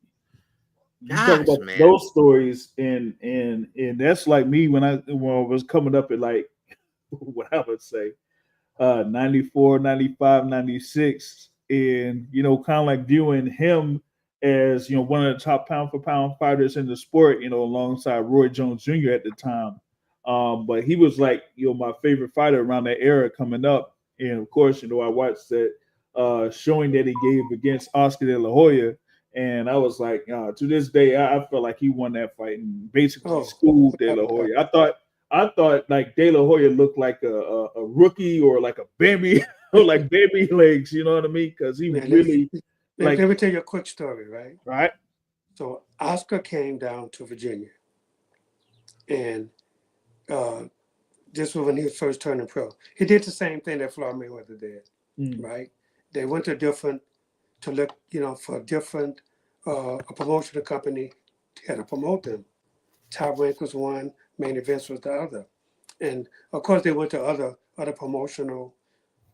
you talk gosh, about man. those stories, and that's like me when I was coming up at like what I would say 94, 95, 96, and you know, kind of like viewing him as, you know, one of the top pound for pound fighters in the sport, you know, alongside Roy Jones Jr. at the time. But he was like, you know, my favorite fighter around that era coming up. And of course, you know, I watched that showing that he gave against Oscar De La Hoya. And I was like, to this day, I felt like he won that fight and basically Oh, schooled De La Hoya. I thought like De La Hoya looked like a rookie or like a baby or like baby legs, you know what I mean? Because he man, really like let me tell you a quick story, right? right. So Oscar came down to Virginia, and uh, this was when he was first turning pro. He did the same thing that Floyd Mayweather did, right? They went to look, you know, for different a promotional company had to promote them. Top Rank was one, Main Events was the other, and of course they went to other promotional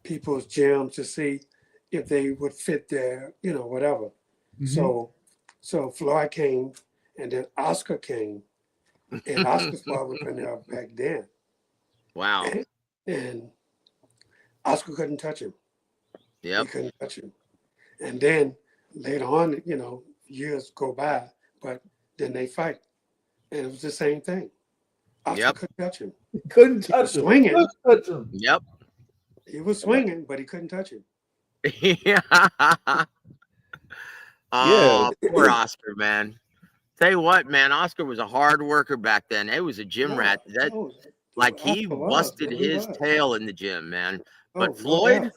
people's gyms to see if they would fit their, you know, whatever. So Floyd came, and then Oscar came, and Oscar fought with Pernell back then. Wow. And Oscar couldn't touch him. Yep. He couldn't touch him. And then later on, you know, years go by, but then they fight. And it was the same thing. Oscar couldn't touch him. Couldn't touch him. Swinging. Couldn't touch him. Yep. He was swinging, but he couldn't touch him. Yeah. Oh, poor Oscar, man. Tell you what, man, Oscar was a hard worker back then. He was a gym rat. That like he busted his tail in the gym, man. But Floyd,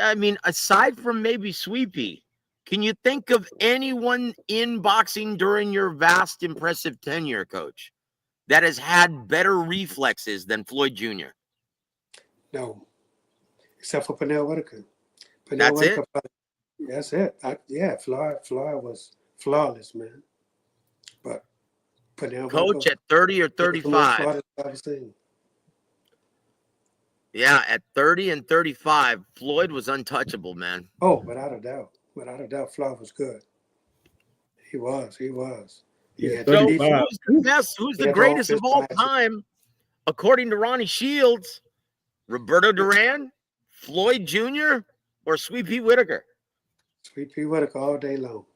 I mean, aside from maybe Sweepy, can you think of anyone in boxing during your vast, impressive tenure, Coach, that has had better reflexes than Floyd Jr.? No, except for Pernell Whitaker. That's Whitaker, it. That's it. Floyd was flawless, man. But Pernell Coach Whitaker, at 30 or 35. Yeah, at 30 and 35, Floyd was untouchable, man. Oh, without a doubt. Floyd was good. He was. Yeah, so who's the best? Who's the greatest of all time, according to Ronnie Shields? Roberto Duran, Floyd Jr., or Sweet Pea Whitaker? Sweet Pea Whitaker all day long.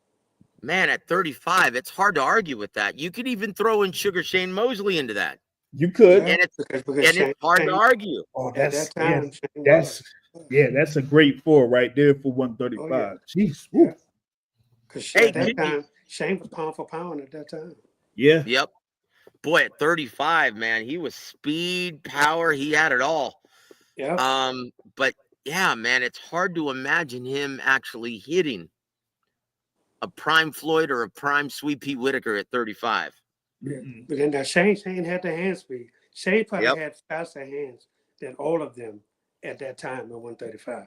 Man, at 35, it's hard to argue with that. You could even throw in Sugar Shane Mosley into that. You could, and it's hard to argue. Oh, that's that's a great four right there for 135. Oh, yeah. Jeez, because at that time, Shane was pound for pound at that time. Yeah. Yep. Boy, at 35, man, he was speed, power. He had it all. Yeah. But yeah, man, it's hard to imagine him actually hitting a prime Floyd or a prime Sweet Pea Whitaker at 35. Yeah. But then Shane had the hand speed. Shane probably had faster hands than all of them at that time at 135.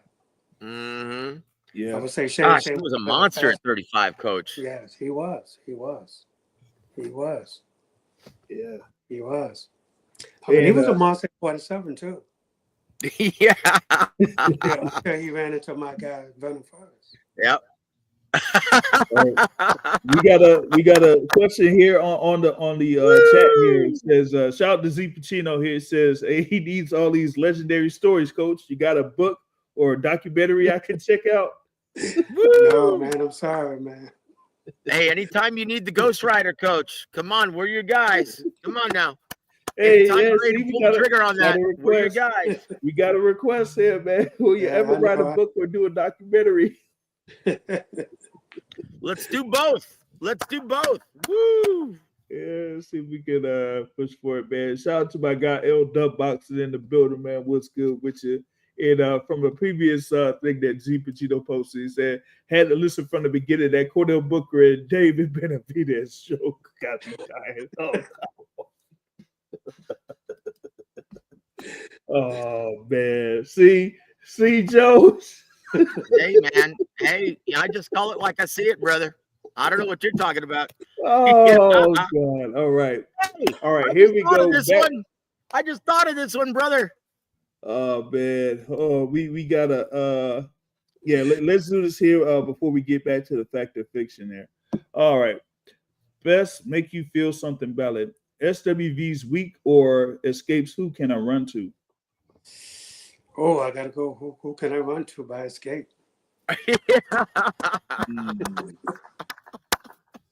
Mm-hmm. Yeah. I would say Shane. Gosh, he was a monster at 35, Coach. Yes, he was. Yeah. He was. I mean, he was a monster at 47 too. Yeah. Yeah, until he ran into my guy, Vernon Forrest. Yep. We got a question here on the chat here. It says, shout out to Z Pacino here. It says, hey, he needs all these legendary stories, coach. You got a book or a documentary I can check out? No, man, I'm sorry, man. Hey, anytime you need the Ghost Rider, coach, come on, we're your guys. Come on now. Hey, Anytime yeah, you're ready see, to we pull got the trigger on that, a we're your request. guys. We got a request here, man. Will you Yeah, ever I write a know. book or do a documentary? Let's do both. Let's do both. Woo! Yeah, see if we can push for it, man. Shout out to my guy L Dub Boxing in the building, man. What's good with you? And from a previous thing that G Pacino posted, he said, had to listen from the beginning. That Cordell Booker and David Benavidez show got me dying. Oh man. See, Joe. Hey, man. Hey, I just call it like I see it, brother. I don't know what you're talking about. Oh God. All right. Hey, All right, here we go. I just thought of this one, brother. Oh man. Oh, we gotta yeah, let's do this here before we get back to the fact of fiction there. All right. Best make you feel something valid. SWV's weak or escapes who can I run to? Oh, I gotta go. Who can I run to by Escape?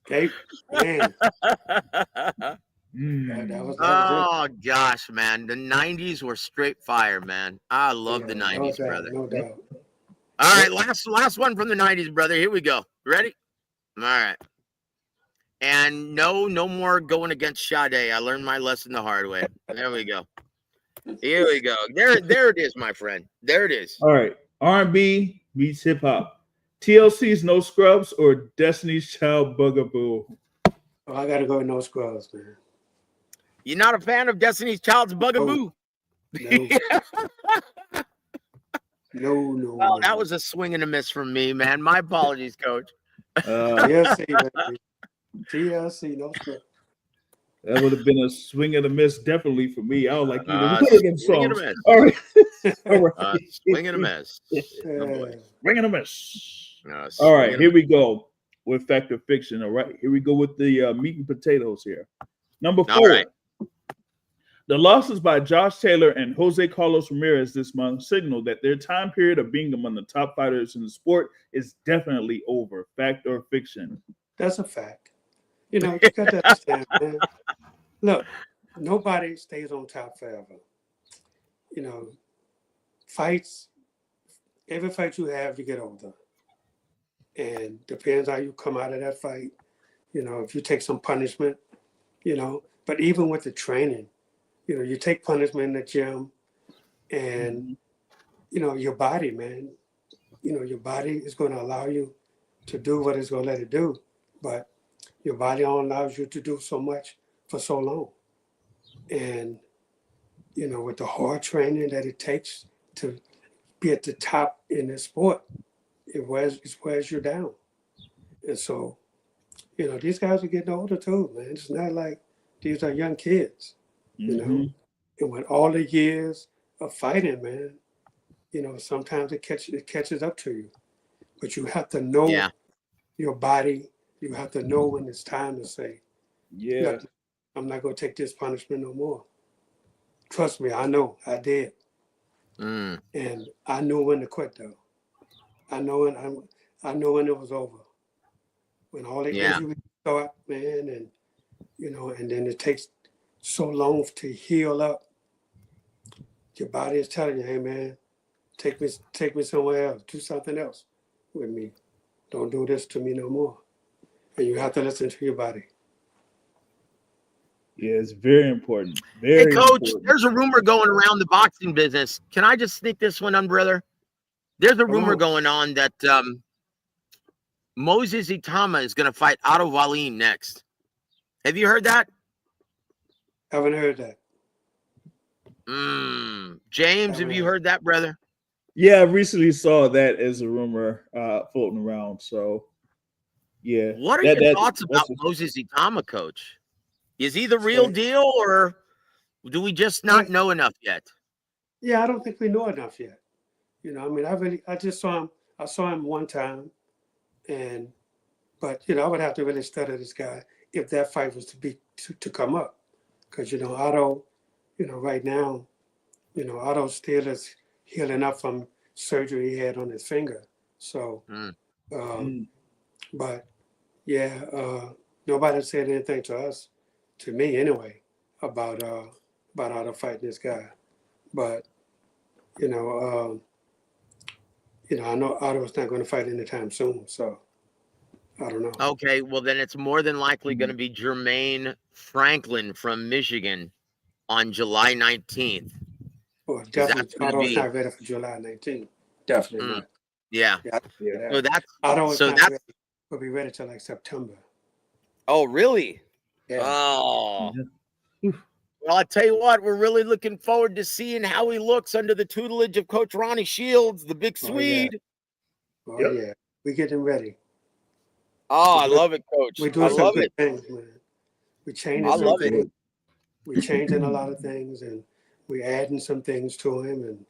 Escape, man. That was Oh gosh, man. The 90s were straight fire, man. I love the 90s, brother. No doubt. All right, last one from the 90s, brother. Here we go. Ready? All right. And no more going against Sade. I learned my lesson the hard way. There we go. Here we go. There it is, my friend. There it is. All right. R&B meets hip hop. TLC's No Scrubs or Destiny's Child Bugaboo? Oh, I gotta go with No Scrubs, man. You're not a fan of Destiny's Child's Bugaboo? No. Well, that was a swing and a miss from me, man. My apologies, coach. TLC, baby. TLC, No Scrubs. That would have been a swing and a miss, definitely for me. I don't like either one of them songs. All right. All right. Swing and a miss. Swing and a miss. All right, here we go with Fact or Fiction. All right, here we go with the meat and potatoes here. Number 4. Right. The losses by Josh Taylor and Jose Carlos Ramirez this month signal that their time period of being among the top fighters in the sport is definitely over. Fact or fiction? That's a fact. You know, you got to understand, man. Look, nobody stays on top forever. You know, fights, every fight you have, you get older. And depends how you come out of that fight. You know, if you take some punishment, you know, but even with the training, you know, you take punishment in the gym and, you know, your body, man, you know, your body is going to allow you to do what it's going to let it do. But your body only allows you to do so much for so long. And, you know, with the hard training that it takes to be at the top in the sport, it wears you down. And so, you know, these guys are getting older too, man. It's not like these are young kids, you know. And with all the years of fighting, man, you know, sometimes it catches up to you. But you have to know your body. You have to know when it's time to say, look, I'm not going to take this punishment no more. Trust me, I know, I did. And I knew when to quit, though. I know when it was over. When all the injuries start, man, and, you know, and then it takes so long to heal up. Your body is telling you, hey, man, take me somewhere else. Do something else with me. Don't do this to me no more. And you have to listen to your body. Yeah, it's very important. Hey, Coach, there's a rumor going around the boxing business. Can I just sneak this one on, brother? There's a rumor going on that Moses Itama is going to fight Otto Wallin next. Have you heard that? Haven't heard that. James, have you heard that, brother? Yeah, I recently saw that as a rumor floating around. So, yeah. What are your thoughts about Moses Itama, Coach? Is he the real deal, or do we just not know enough yet? Yeah, I don't think we know enough yet. You know, I mean, I just saw him. I saw him one time, but I would have to really study this guy if that fight was to come up, because Otto, right now, Otto still is healing up from surgery he had on his finger. So, Mm. um, but yeah, nobody said anything to me anyway, about Otto fighting this guy. But you know, I know Otto's not going to fight anytime soon. So I don't know. Okay, well then it's more than likely going to be Jermaine Franklin from Michigan on July 19th. Well, Because definitely, that's going to Otto's be not ready for July 19th. Definitely not. yeah. Yeah, yeah. So that's Otto is so not that's ready. We'll be ready till like September. oh really? Yeah. Oh. Yeah. Well, I tell you what, we're really looking forward to seeing how he looks under the tutelage of Coach Ronnie Shields, the big Oh yeah. Swede. Oh Yep. yeah. We getting ready. Oh, I We're love it, Coach. I doing some love good it. things, man. We're changing I some love it. things. We're changing a lot of things, and we're adding some things to him, and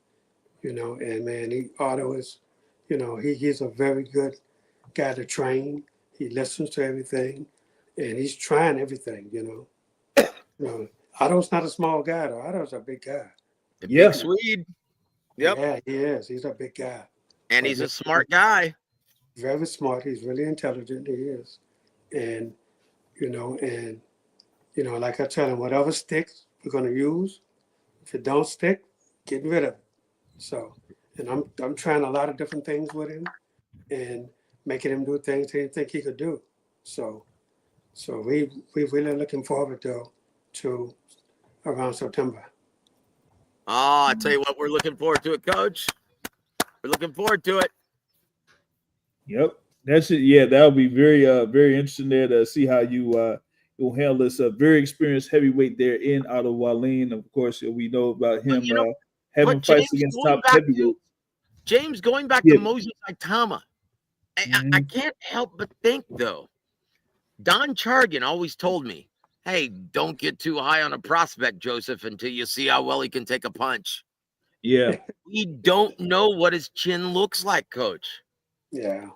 and man, Otto is, he's a very good guy to train. He listens to everything, and he's trying everything. Otto's not a small guy though. Otto's a big guy. The Yeah. big Swede. Yep. Yeah, he is. He's a big guy. And But he's man, a smart guy. very smart. He's really intelligent. He is, and like I tell him, whatever sticks, we're gonna use. If it don't stick, getting rid of it. So, and I'm trying a lot of different things with him, and making him do things he didn't think he could do. So we really looking forward to around September. Oh, I tell you what, we're looking forward to it, Coach. We're looking forward to it. Yep. That's it. Yeah, that'll be very interesting there to see how you'll handle this very experienced heavyweight there in Otto Wallin. Of course, we know about him having But fights against top heavyweights. James, going back Yeah. to Moses Saitama, I can't help but think though. Don Chargan always told me, "Hey, don't get too high on a prospect, Joseph, until you see how well he can take a punch." Yeah. We don't know what his chin looks like, Coach. Yeah.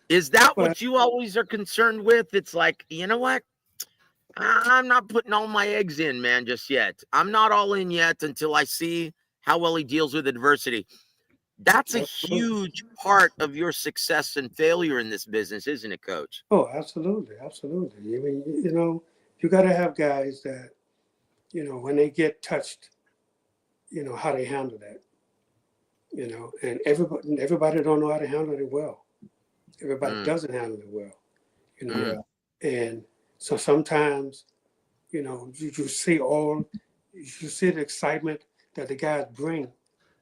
Is that Well, what you always are concerned with? It's like, you know what? I'm not putting all my eggs in, man, just yet. I'm not all in yet until I see how well he deals with adversity. That's a huge part of your success and failure in this business, isn't it, Coach? oh, absolutely, absolutely. I mean, you got to have guys that, when they get touched, how they handle that. And everybody don't know how to handle it well. Everybody doesn't handle it well. And so sometimes, you see the excitement that the guys bring,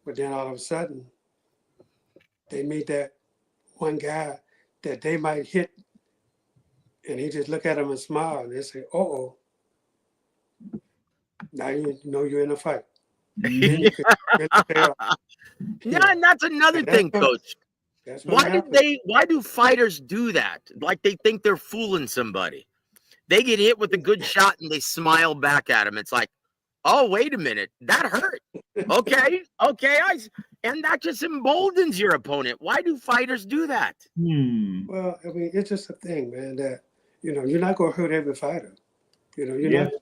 but then all of a sudden, they meet that one guy that they might hit, and he just look at him and smile, and they say, "Oh, now you know you're in a fight." Then you can really tell. Yeah, and that's another And that's thing, what- Coach. That's what happens. Why do fighters do that? Like they think they're fooling somebody. They get hit with a good shot and they smile back at him. It's like, oh, wait a minute, that hurt. Okay, and that just emboldens your opponent. Why do fighters do that? Well, I mean, it's just a thing, man, that you're not gonna hurt every fighter. You're not.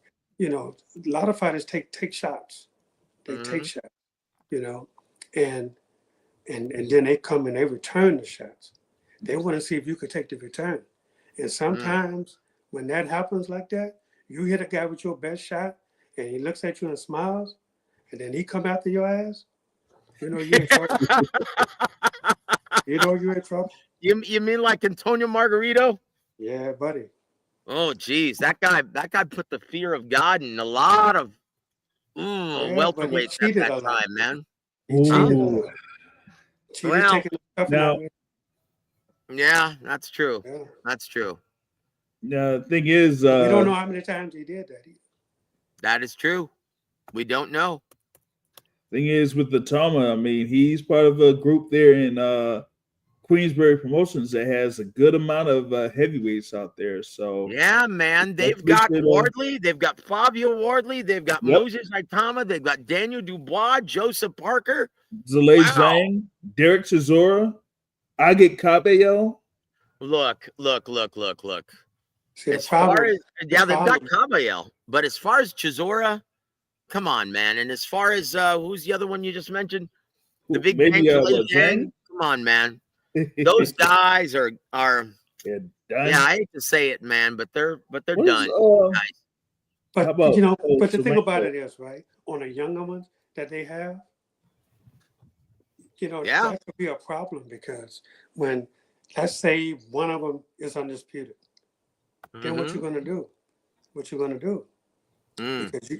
A lot of fighters take shots. They take shots. And then they come and they return the shots. They want to see if you could take the return. And sometimes when that happens like that, you hit a guy with your best shot, and he looks at you and smiles, and then he come after your ass. You're in trouble. You're in trouble. You mean like Antonio Margarito? Yeah, buddy. Oh, geez, that guy put the fear of God in a lot of welterweights at that time, man. He cheated a lot. Well, taking the stuff now- away. Yeah, that's true. Yeah. That's true. The thing is, We don't know how many times he did that either. That is true. We don't know. thing is with the Tama, I mean, he's part of a group there in Queensberry Promotions that has a good amount of heavyweights out there. So Yeah, man. They've we got should, Wardley. They've got Fabio Wardley. They've got Yep. Moses Itama. They've got Daniel Dubois, Joseph Parker. Zalay Wow. Zhang, Derek Chisora, Agit Cabello. Look. See, As far as they've got Cabello, but as far as Chisora, come on, man. And as far as who's the other one you just mentioned? The big Maybe Zhang. Zhang. Come on, man. Those guys are done. yeah, I hate to say it, man, but they're What done. is, But how about, you know, but the thing Samantha? about it is, right, on the younger ones that they have, you know, Yeah. that could be a problem because when, let's say, one of them is undisputed, then what you gonna do? What you gonna do? Mm. Because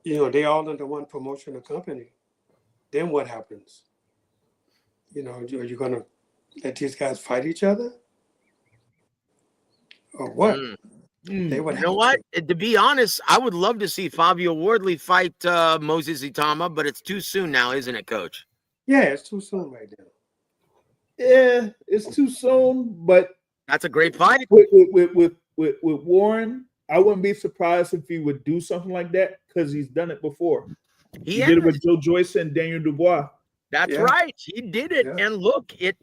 you know, they all under one promotional company. Then what happens? You know, are you gonna let these guys fight each other, or what? They would You have know what? To be honest, I would love to see Fabio Wardley fight Moses Itama, but it's too soon now, isn't it, Coach? Yeah, it's too soon right now. Yeah, it's too soon, but That's a great fight. with Warren, I wouldn't be surprised if he would do something like that because he's done it before. He did it with Joe Joyce and Daniel Dubois. That's Yeah. right. He did it. Yeah. And look, it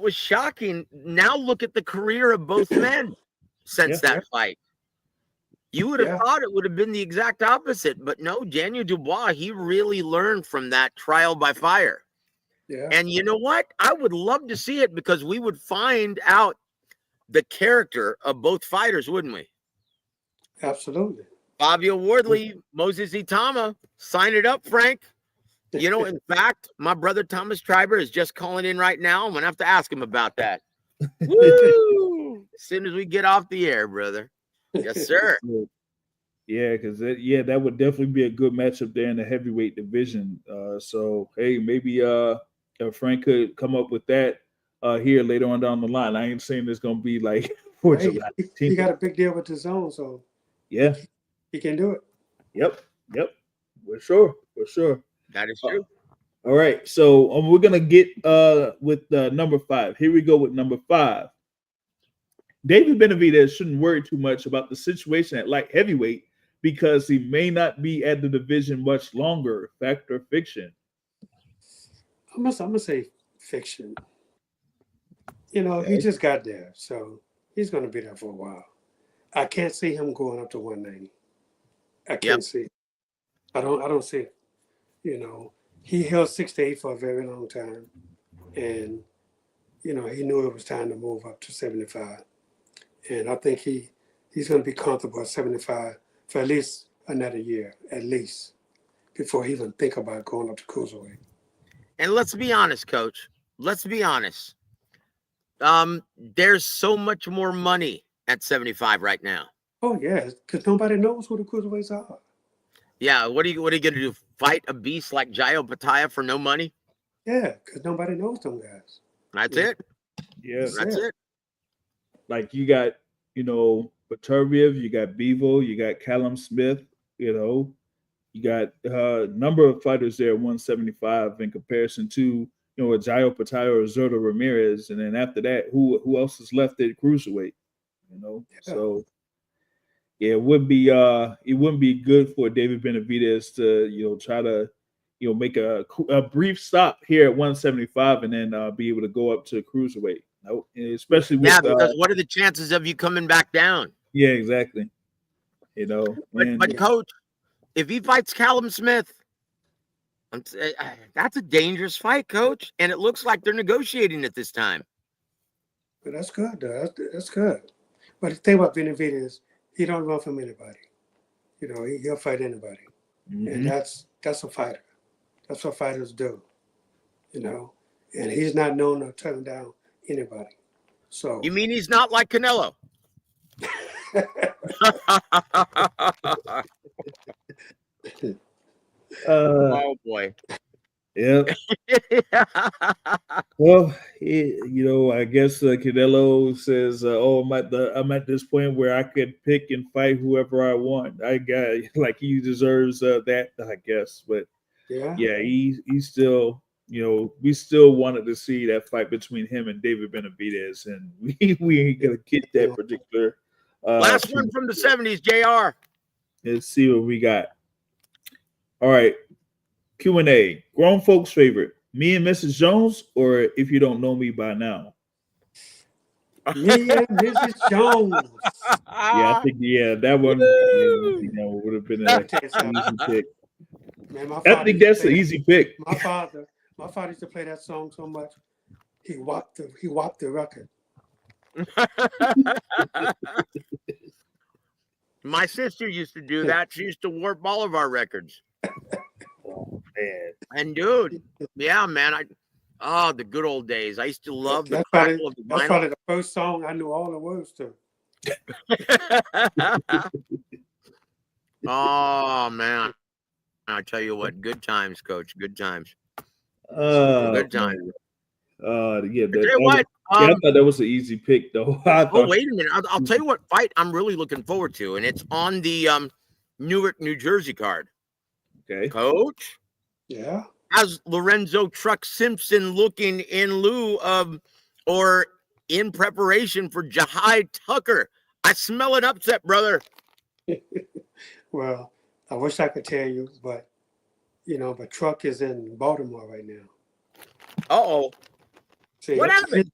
was shocking. Now look at the career of both men since Yeah. that fight. You would have Yeah. thought it would have been the exact opposite, but no, Daniel Dubois, he really learned from that trial by fire. Yeah. And you know what? I would love to see it because we would find out the character of both fighters, wouldn't we? Absolutely. Fabio Wardley, Moses Itama, sign it up, Frank. You know, in fact, my brother Thomas Triber is just calling in right now. I'm going to have to ask him about that. Woo! As soon as we get off the air, brother. Yes, sir. Yeah, because that would definitely be a good matchup there in the heavyweight division. So hey, maybe Frank could come up with that here later on down the line. I ain't saying it's gonna be like for Hey, July. he got a big deal with the zone, so Yeah. he can do it. Yep. For sure. That is true. All right, so we're gonna get with number 5. Here we go with number 5. David Benavidez shouldn't worry too much about the situation at light heavyweight because he may not be at the division much longer. Fact or fiction? I'm gonna say fiction. You know, he just got there, so he's gonna be there for a while. I can't see him going up to 190. I can't see it. I don't see it. You know, he held 6 to 8 for a very long time, and you know, he knew it was time to move up to 75. And I think he's going to be comfortable at 75 for at least another year, at least, before he even think about going up to cruiserweight. And let's be honest, Coach. Let's be honest. There's so much more money at 75 right now. Oh yeah, because nobody knows who the cruiserweights are. Yeah, what are you gonna do? Fight a beast like Jayo Pataya for no money? Yeah, because nobody knows them guys. That's Yeah. it. Yeah, That's it. like you got, Baturviev, you got Bevo, you got Callum Smith, you got a number of fighters there at 175 in comparison to, a Jayo Pataya or Zurdo Ramirez. And then after that, who else is left at cruiserweight? So yeah, it wouldn't be good for David Benavidez to, try to, make a brief stop here at 175 and then be able to go up to cruiserweight. No, especially with because what are the chances of you coming back down? Yeah, exactly. But Coach, if he fights Callum Smith, that's a dangerous fight, Coach. And it looks like they're negotiating at this time. But that's good, though. That's good. But the thing about Benavidez, he don't run from anybody. He'll fight anybody, and that's a fighter. That's what fighters do. And he's not known to turn down anybody. So you mean he's not like Canelo? Oh boy. Yeah. Well, I guess Canelo says, I'm at this point where I could pick and fight whoever I want. I got he deserves that, I guess. But yeah, he's still we still wanted to see that fight between him and David Benavidez, and we ain't gonna get that particular. Last one from the 70s, JR. Let's see what we got. All right, Q&A. Grown folks' favorite: Me and Mrs. Jones, or If You Don't Know Me by Now. Me and Mrs. Jones. Yeah, I think that one would have been an easy pick. Man, I think that's an easy pick. My father used to play that song so much, he whopped the record. My sister used to do that. She used to warp all of our records. Oh man! And dude, yeah, man, the good old days. I used to love the crackle of the vinyl. That's probably the first song I knew all the words to. Oh man, I tell you what, good times, Coach. Good times. Good times. Yeah. I thought that was an easy pick, though. Wait a minute. I'll tell you what fight I'm really looking forward to, and it's on the Newark, New Jersey card. Okay, Coach. Yeah. How's Lorenzo Truck Simpson looking in lieu of or in preparation for Jahai Tucker? I smell an upset, brother. Well, I wish I could tell you, but but Truck is in Baltimore right now. Uh-oh. What happened?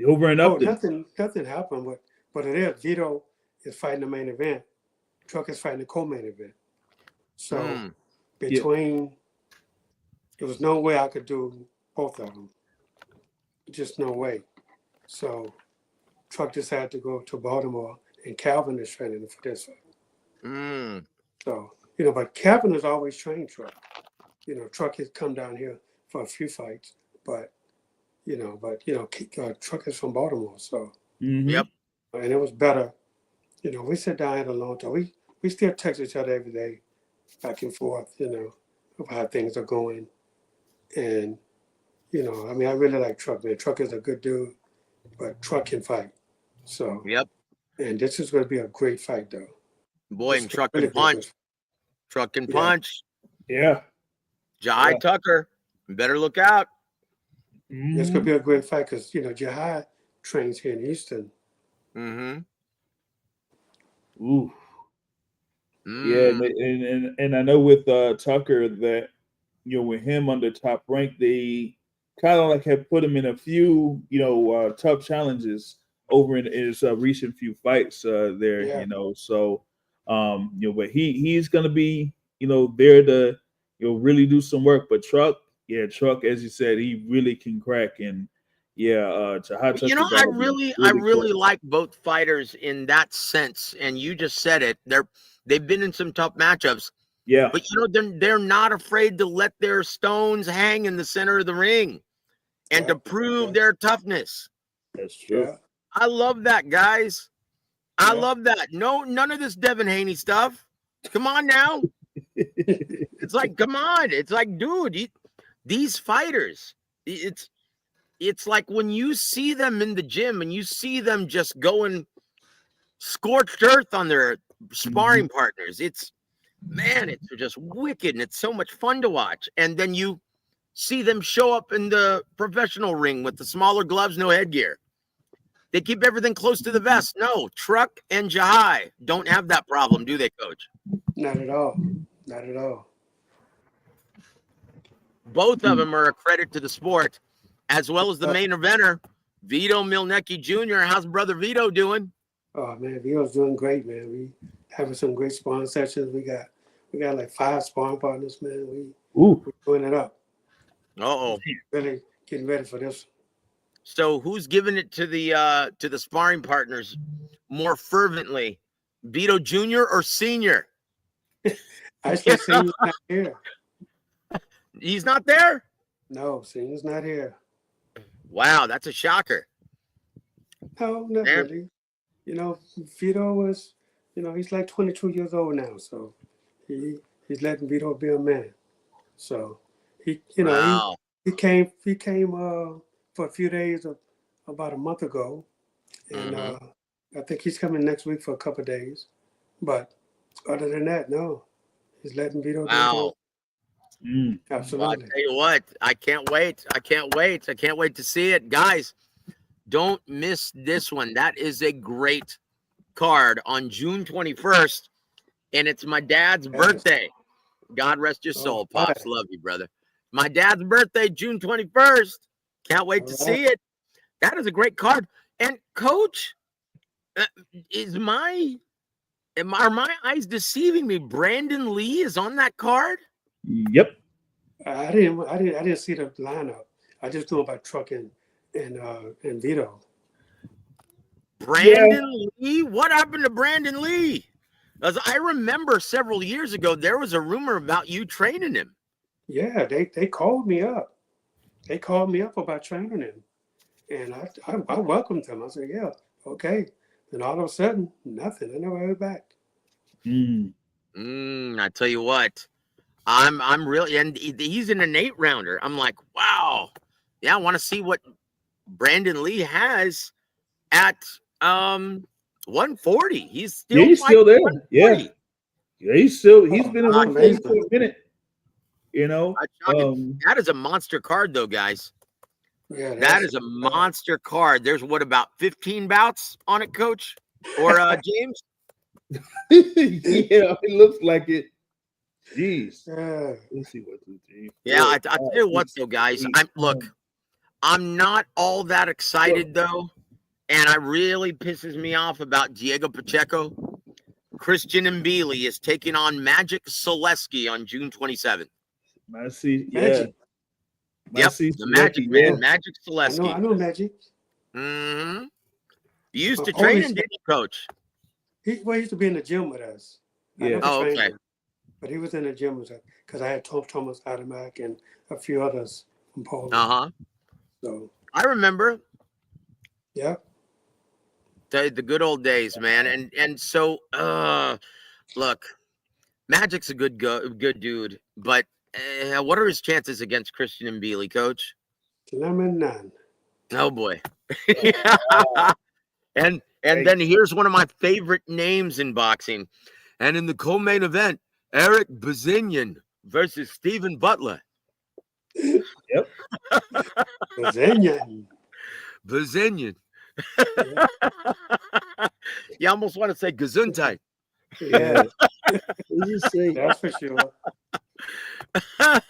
Over and up. Nothing happened, but it is. Vito is fighting the main event. Truck is fighting the co-main event. So between, there was no way I could do both of them. Just no way. So Truck decided to go to Baltimore, and Calvin is training for this fight. So, but Calvin has always trained Truck. Truck has come down here for a few fights, but Truck is from Baltimore, so. Yep. And it was better. We sit down at a long time. We still text each other every day, back and forth, of how things are going. And, I really like Truck, man. Truck is a good dude, but Truck can fight. So. Yep. And this is going to be a great fight, though. Boy, and Truck can punch. Truck can punch. Yeah. Jahai Tucker, better look out. It's going to be a great fight because, Jahai trains here in Houston. Ooh. Yeah, and I know with Tucker that, with him under Top Rank, they kind of like have put him in a few, tough challenges over in his recent few fights there, so, but he's going to be, there to, really do some work. But Truck, as you said, he really can crack. And I really like both fighters in that sense. And you just said it. They've been in some tough matchups. Yeah. But they're not afraid to let their stones hang in the center of the ring and to prove their toughness. That's true. Yeah. I love that, guys. I love that. No, none of this Devin Haney stuff. Come on now. It's like, come on. It's like, dude, these fighters, it's like when you see them in the gym and you see them just going scorched earth on their sparring partners. It's just wicked, and it's so much fun to watch. And then you see them show up in the professional ring with the smaller gloves, no headgear. They keep everything close to the vest. No, Truck and Jahai don't have that problem, do they, Coach? Not at all. Not at all. Both of them are a credit to the sport, as well as the main eventer, Vito Milnecki Jr. How's brother Vito doing? Oh man, Vito's doing great, man. We having some great sparring sessions. We got like 5 sparring partners, man. We're doing it up. Really getting ready for this. So who's giving it to the sparring partners more fervently, Vito Jr. or Senior? Actually, Senior's not here. He's not there? No, Senior's not here. Wow, that's a shocker. No, not really. Vito was, he's like 22 years old now, so he's letting Vito be a man. So he came for a few days about a month ago, and I think he's coming next week for a couple of days. But other than that, no, he's letting Vito do it. Mm. I'll Absolutely. tell you what, I can't wait. I can't wait. I can't wait to see it. Guys, don't miss this one. That is a great card on June 21st, and it's my dad's Yes. birthday. God rest your soul, All Pops. right. Love you, brother. My dad's birthday, June 21st. Can't wait to All right. see it. That is a great card. And Coach, are my eyes deceiving me? Brandon Lee is on that card? Yep. I didn't see the lineup. I just knew about Truck and Vito. Brandon Lee? What happened to Brandon Lee? As I remember several years ago, there was a rumor about you training him. Yeah, they called me up. They called me up about training him, and I welcomed them. I said, yeah, okay. And all of a sudden, nothing. I never heard back. I tell you what, I'm really, and he's an 8-rounder. I'm like, wow, yeah, I want to see what Brandon Lee has at 140. He's still Yeah, he's still there. Yeah. 140. Yeah, he's been in 140 amazing. for a minute. You know, That is a monster card, though, guys. Yeah, That is a monster card. There's what, about 15 bouts on it, Coach? Or James? yeah, it looks like it. Jeez. Yeah. Let's see what 2, 3, 4, Yeah, I tell you what, 6, though, guys. 8, I'm not all that excited, though. And it really pisses me off about Diego Pacheco. Christian Mbili is taking on Magic Selesky on June 27th. I see. Yeah. Magic. Yep, the Magic Man, Magic Selesky. I know Magic. Mm-hmm. You used Oh, to train holy him, didn't you, Coach? He used to be in the gym with us. I Yeah. never Oh, trained okay. him, but he was in the gym with us because I had Thomas Adamak and a few others from Poland. Uh-huh. So I remember yeah. the good old days, man. And so look, Magic's a good dude, but what are his chances against Christian Mbili, Coach? Lemon none. Oh boy. And then here's one of my favorite names in boxing. And in the co-main event, Eric Bazinian versus Stephen Butler. Yep. Bazinian. Bazinian. You almost want to say Gesundheit. Yeah, What did you say? that's for sure.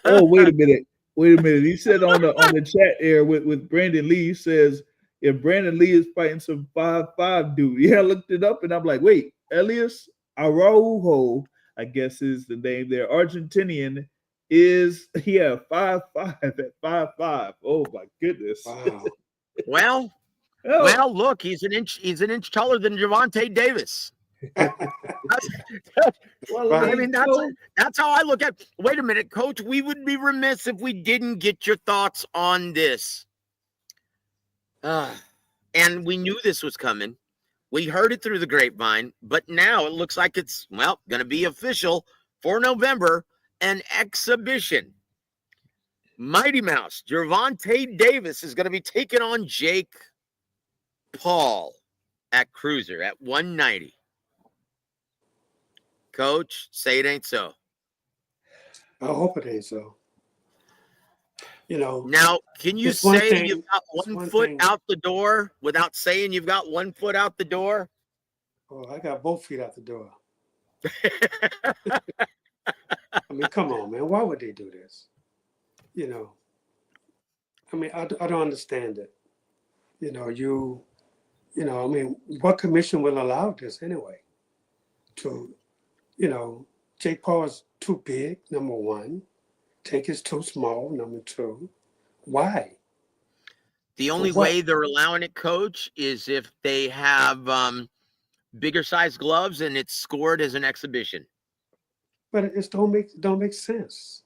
Oh, wait a minute. He said on the chat there with Brandon Lee, he says if Brandon Lee is fighting some 5'5" dude. Yeah, I looked it up and I'm like, wait, Elias Araujo, I guess is the name there. Argentinian is 5'5" at 5'5". Oh my goodness. Wow. Well, look, he's an inch taller than Gervonta Davis. Well, I mean, that's how I look at it. Wait a minute, Coach. We would be remiss if we didn't get your thoughts on this. And we knew this was coming. We heard it through the grapevine, but now it looks like it's, going to be official for November, an exhibition. Mighty Mouse, Gervonta Davis is going to be taking on Jake Paul at cruiser at 190. Coach, say it ain't so. I hope it ain't so. Now, can you say you've got one foot out the door without saying you've got 1 foot out the door? Oh, I got both feet out the door. I mean, come on, man. Why would they do this? I mean, I don't understand it. I mean, what commission will allow this anyway? Jake Paul is too big, number one. Tank is too small, number two. Why? The only way they're allowing it, Coach, is if they have bigger size gloves and it's scored as an exhibition. But it don't make sense.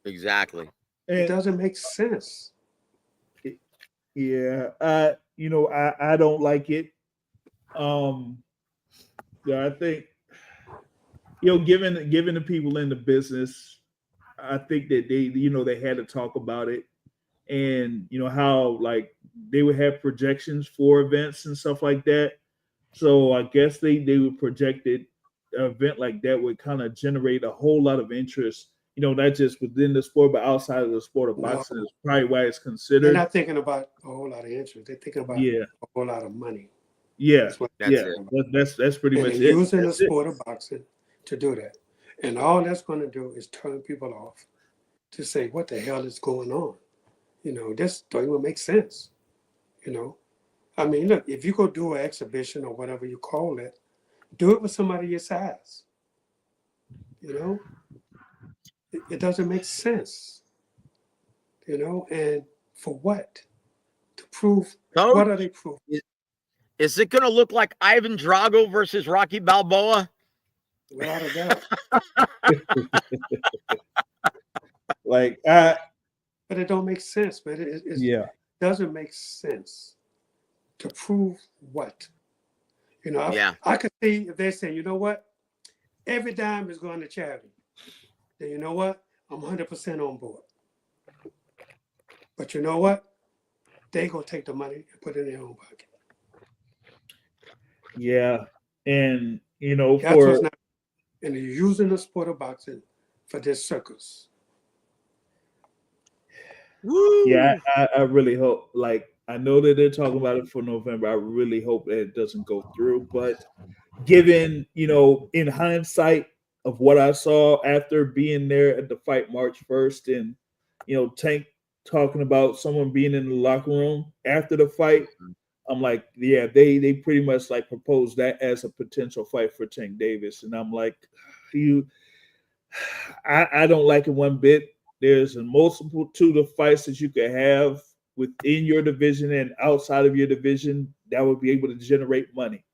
Exactly. It doesn't make sense. Yeah, I don't like it. I think given the people in the business, I think that they had to talk about it, and how like they would have projections for events and stuff like that. So I guess they would project it. An event like that would kind of generate a whole lot of interest, not just within the sport, but outside of the sport of No, boxing is probably why it's they're considered. not thinking about a whole lot of interest. They're thinking about Yeah, a whole lot of money. yeah, That's what they're That's yeah. it. thinking about. That's pretty And much they're it. using the That's it. sport of boxing to do that. And all that's going to do is turn people off to say, what the hell is going on? This don't even make sense. You know, I mean, look, if you go do an exhibition or whatever you call it, do it with somebody your size. It doesn't make sense. And for what? To prove, Coach, what are they proving? is it going to look like Ivan Drago versus Rocky Balboa? Without a doubt. Like, But it don't make sense, but it yeah, doesn't make sense. To prove what? Yeah. I could see if they say, you know what? Every dime is going to charity. Then you know what? I'm 100% on board. But you know what? They gonna take the money and put it in their own pocket. yeah, and That's for what's not. And they're using the sport of boxing for this circus. Woo. yeah, I really hope. Like, I know that they're talking about it for November. I really hope that it doesn't go through. But given in hindsight of what I saw after being there at the fight March 1st, and Tank talking about someone being in the locker room after the fight, I'm like, yeah, they pretty much like proposed that as a potential fight for Tank Davis, and I'm like, I don't like it one bit. There's a multitude of fights that you could have within your division and outside of your division that would be able to generate money.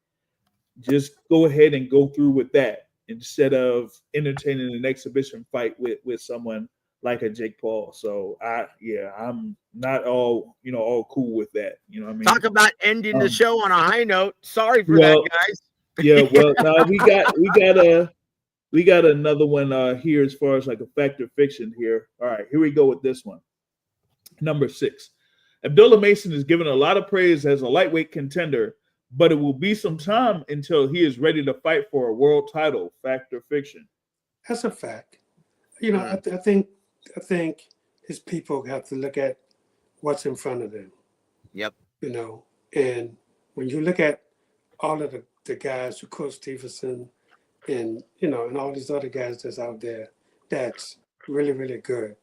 Just go ahead and go through with that instead of entertaining an exhibition fight with someone like a Jake Paul. So I'm not all cool with that. You know what I mean? Talk about ending the show on a high note. Sorry for Well, that, guys. yeah, well, now we got another one here as far as like a fact or fiction here. All right, here we go with this one. Number 6. Abdullah Mason is given a lot of praise as a lightweight contender, but it will be some time until he is ready to fight for a world title. Fact or fiction? That's a fact. I think his people have to look at what's in front of them. Yep. And when you look at all of the guys, of course, Stevenson, and and all these other guys that's out there, that's really, really good.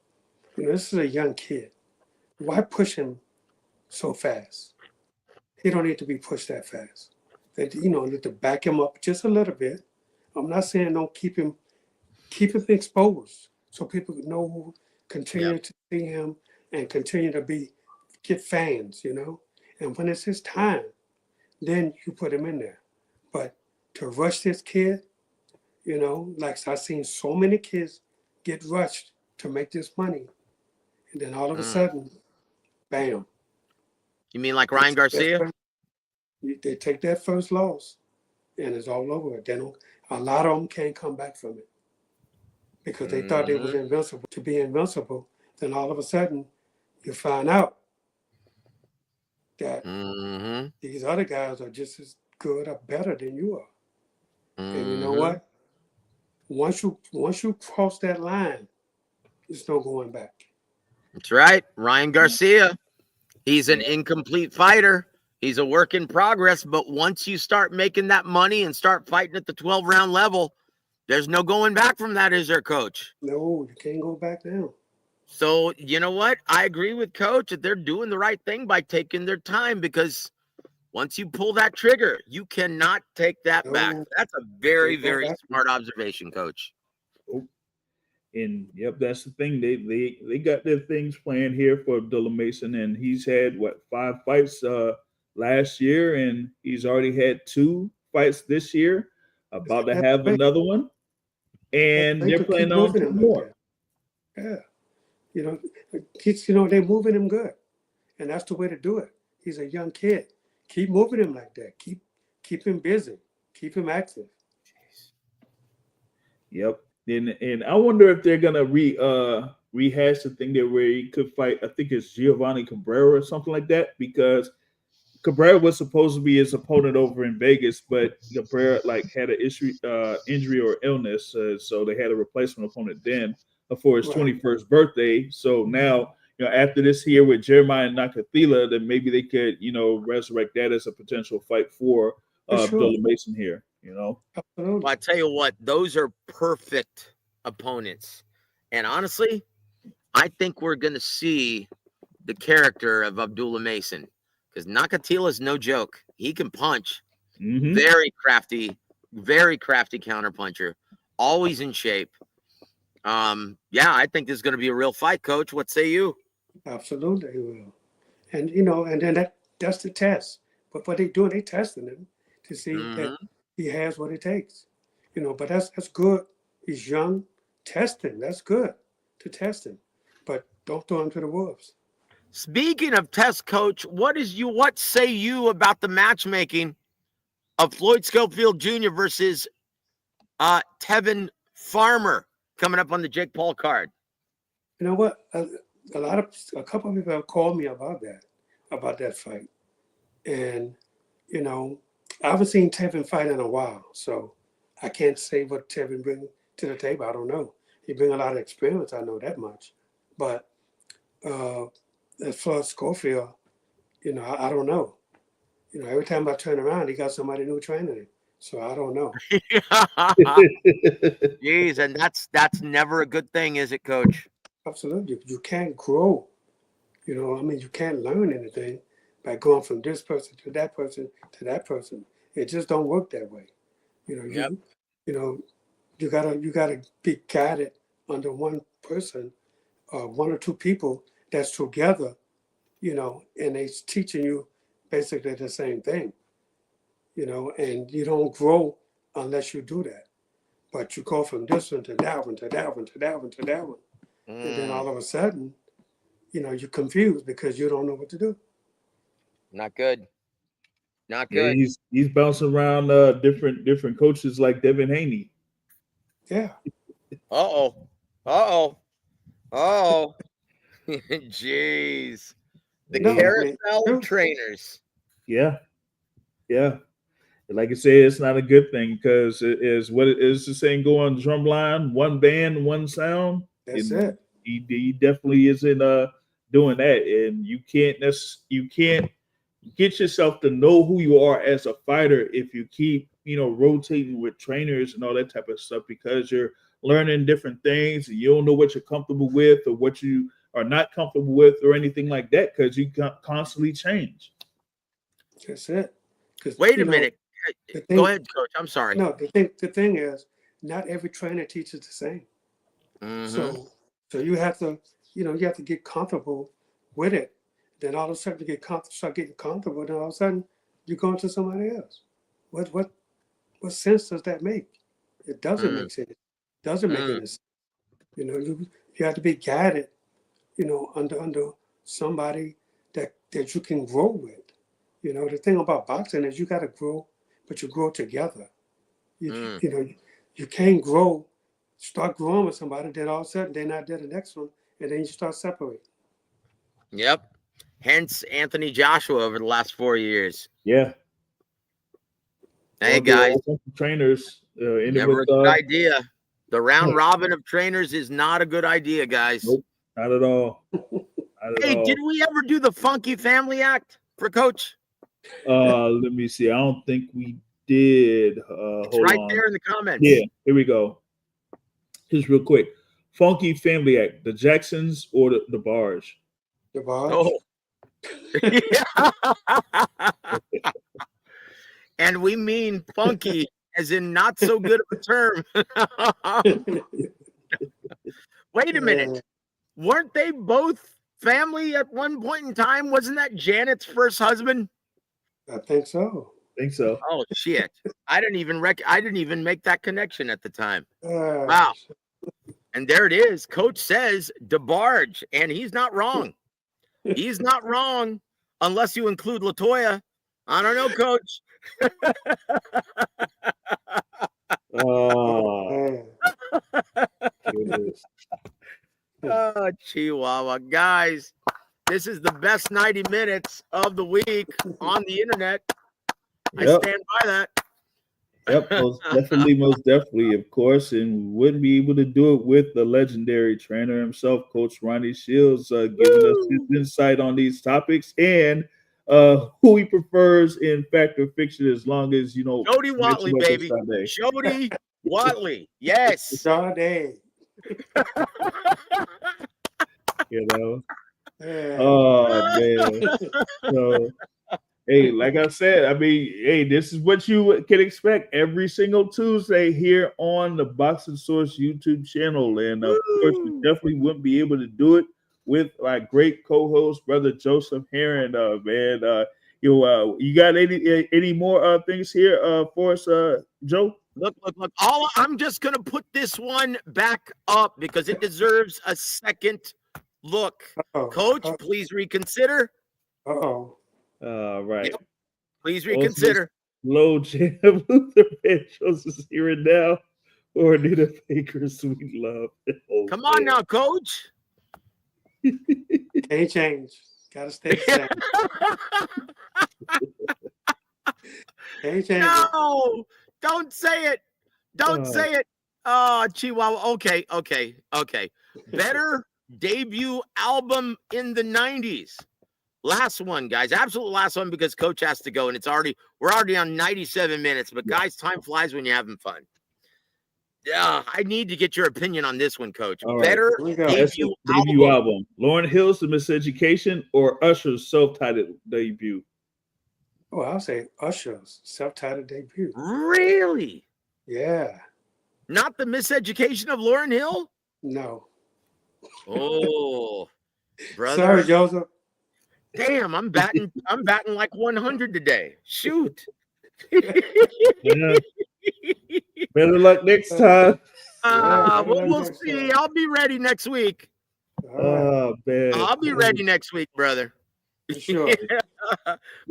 This is a young kid. Why push him so fast? He don't need to be pushed that fast. That need to back him up just a little bit. I'm not saying don't keep him exposed so people know, continue to see him and continue to get fans, And when it's his time, then you put him in there. But to rush this kid, like I've seen so many kids get rushed to make this money. And then all of a sudden, bam. You mean like Ryan Garcia? They take that first loss and it's all over. Then a lot of them can't come back from it because they thought they was invincible. To be invincible, then all of a sudden you find out that these other guys are just as good or better than you are. And you know what? Once you cross that line, there's no going back. That's right. Ryan Garcia. He's an incomplete fighter. He's a work in progress. But once you start making that money and start fighting at the 12-round level, there's no going back from that, is there, Coach? No, you can't go back now. So, you know what? I agree with Coach that they're doing the right thing by taking their time, because once you pull that trigger, you cannot take that back. That's a very, very smart observation, Coach. And yep, that's the thing. They got their things planned here for Abdullah Mason, and he's had 5 fights last year, and he's already had 2 fights this year. About to have another one, and they're planning on 2 more. Yeah, they're moving him good, and that's the way to do it. He's a young kid. Keep moving him like that. Keep him busy. Keep him active. Yep. And I wonder if they're gonna rehash the thing there where he could fight. I think it's Giovanni Cabrera or something like that, because Cabrera was supposed to be his opponent over in Vegas, but Cabrera had an injury or illness, so they had a replacement opponent then. for his 21st birthday. So now, after this here with Jeremiah Nakathila, then maybe they could, resurrect that as a potential fight for Abdullah Mason here, Absolutely. Well, I tell you what, those are perfect opponents. And honestly, I think we're going to see the character of Abdullah Mason, because Nakatila is no joke. He can punch. Mm-hmm. Very crafty counterpuncher, always in shape. I think this is going to be a real fight, Coach. What say you? Absolutely, he will. And and then that's the test. But what they doing, they testing him to see that he has what it takes. But that's good. He's young, testing. That's good to test him. But don't throw him to the wolves. Speaking of test, Coach, what say you about the matchmaking of Floyd Schofield Jr. versus Tevin Farmer coming up on the Jake Paul card? You know what? A couple of people have called me about that fight. And, I haven't seen Tevin fight in a while, so I can't say what Tevin brings to the table. I don't know. He brings a lot of experience, I know that much. But as far as Schofield, I don't know. Every time I turn around, he got somebody new training him. So I don't know. Jeez, and that's never a good thing, is it, Coach? Absolutely. You can't grow. You can't learn anything by going from this person to that person to that person. It just don't work that way. You gotta be guided under one person, one or two people that's together, and they teaching you basically the same thing. And you don't grow unless you do that. But you go from this one to that one to that one to that one to that one. And then all of a sudden, you're confused because you don't know what to do. Not good. Not good. Yeah, he's bouncing around different coaches like Devin Haney. Yeah. Uh-oh. Jeez. The carousel of trainers. Yeah. Like I said, it's not a good thing because it is what it is the saying go on Drumline, one band, one sound. That's it. He definitely isn't doing that. And you can't get yourself to know who you are as a fighter if you keep, rotating with trainers and all that type of stuff, because you're learning different things and you don't know what you're comfortable with or what you are not comfortable with or anything like that, because you constantly change. That's it. Wait a minute. Go ahead, Coach. I'm sorry. No, the thing is, not every trainer teaches the same. Mm-hmm. So you have to, get comfortable with it. Then all of a sudden you start getting comfortable, then all of a sudden you go into somebody else. What sense does that make? It doesn't make sense. It doesn't make any sense. You have to be guided, under somebody that you can grow with. The thing about boxing is you got to grow, but you grow together. You can't start growing with somebody, then all of a sudden they're not there the next one, and then you start separating. Yep. Hence Anthony Joshua over the last 4 years. Yeah. Hey, guys. Trainers. Never a good idea. The round robin of trainers is not a good idea, guys. Nope, not at all. Did we ever do the Funky Family Act for Coach? Let me see. I don't think we did. It's right there in the comments. Yeah, here we go. Just real quick. Funky Family Act, the Jacksons or the Barge? The Barge. Oh. And we mean funky as in not so good of a term. Wait a minute. Weren't they both family at one point in time? Wasn't that Janet's first husband? I think so. Oh shit. I didn't even make that connection at the time. Wow. And there it is. Coach says DeBarge, and he's not wrong. He's not wrong unless you include LaToya. I don't know, Coach. Oh, Chihuahua. Guys, this is the best 90 minutes of the week on the internet. Yep. I stand by that. Yep, most definitely, of course, and wouldn't be able to do it with the legendary trainer himself, Coach Ronnie Shields, giving us his Woo! insight on these topics and who he prefers in fact or fiction, as long as Jody mention Watley, what this baby. Sunday. Jody Watley. Yes. Sade. You know, Yeah. oh man. So hey, like I said, I mean, hey, this is what you can expect every single Tuesday here on the Boxing Source YouTube channel. And of course, we Woo! definitely wouldn't be able to do it with my great co-host, brother Joseph Heron. Man, you got any more things here for us, Joe? Look. I'm just going to put this one back up because it deserves a second look. Uh-oh. Coach, please reconsider. Uh-oh. Right. Yep. Please reconsider. Low jam, Luther Vandross is here and now, or Anita Baker, Sweet Love. Oh, Come on man. now, Coach. Can't change. Gotta stay the same. Can't change. No, don't say it. Don't say it. Oh, Chihuahua. Okay. Better debut album in the 90s. Last one, guys. Absolute last one, because Coach has to go, and we're already on 97 minutes. But guys, time flies when you're having fun. Yeah, I need to get your opinion on this one, Coach. All right. Better That's debut the debut album. album. Lauryn Hill's The Miseducation or Usher's self-titled debut? Oh, I'll say Usher's self-titled debut. Really? Yeah. Not The Miseducation of Lauryn Hill? No. Oh, brother. Sorry, Joseph. Damn, I'm batting like 100 today. Shoot. Yeah. Better luck next time. We'll see. I'll be ready next week. All right. Oh man. I'll be ready next week, brother. For sure.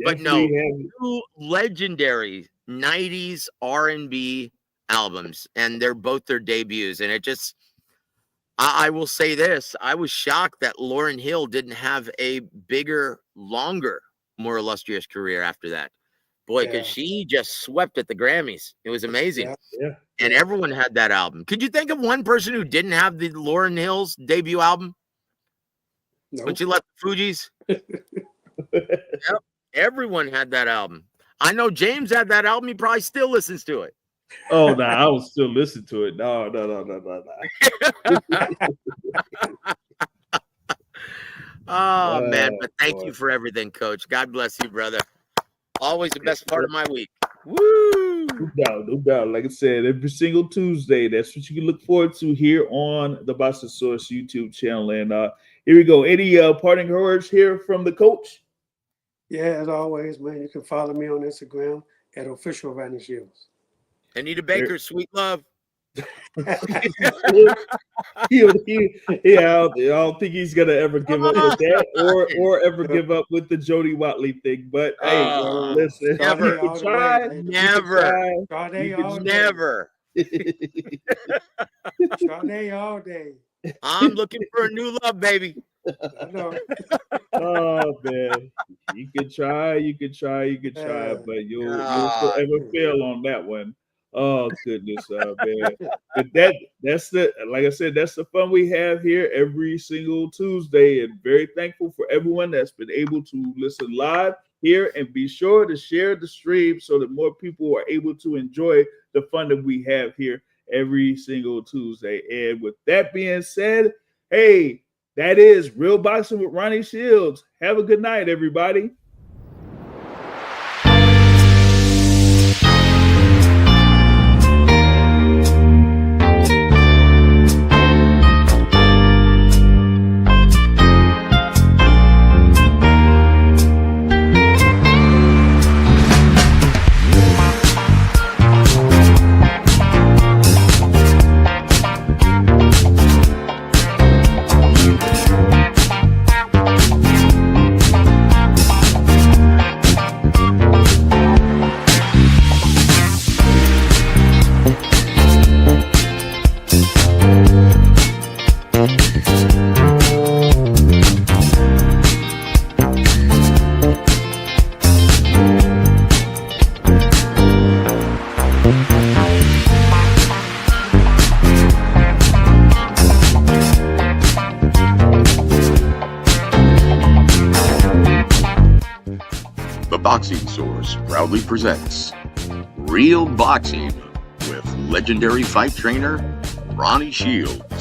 But no, Definitely two legendary 90s R&B albums, and they're both their debuts. And it just, I will say this, I was shocked that Lauryn Hill didn't have a bigger, longer, more illustrious career after that. Boy, because she just swept at the Grammys. It was amazing. Yeah. And everyone had that album. Could you think of one person who didn't have the Lauryn Hill's debut album? Nope. When she left the Fugees? Yep. Everyone had that album. I know James had that album. He probably still listens to it. Oh no, I will still listen to it. No. Oh man, but thank you for everything, Coach. God bless you, brother. Always the best part of my week. Woo! No doubt. Like I said, every single Tuesday, that's what you can look forward to here on the Boxing Source YouTube channel. And here we go. Any parting words here from the coach? Yeah, as always, man, you can follow me on Instagram at official Ronnie Shields. Anita Baker, Sweet Love. I don't think he's gonna ever give up with that, or ever give up with the Jody Watley thing. But hey, listen, never, you can try, never. Sade all day. I'm looking for a new love, baby. I know. Oh man, you can try, but you'll forever fail on that one. Oh goodness, man! But that's like I said, that's the fun we have here every single Tuesday, and very thankful for everyone that's been able to listen live here, and be sure to share the stream so that more people are able to enjoy the fun that we have here every single Tuesday. And with that being said, hey, that is Real Boxing with Ronnie Shields. Have a good night, everybody. Boxing Source proudly presents Real Boxing with legendary fight trainer Ronnie Shields.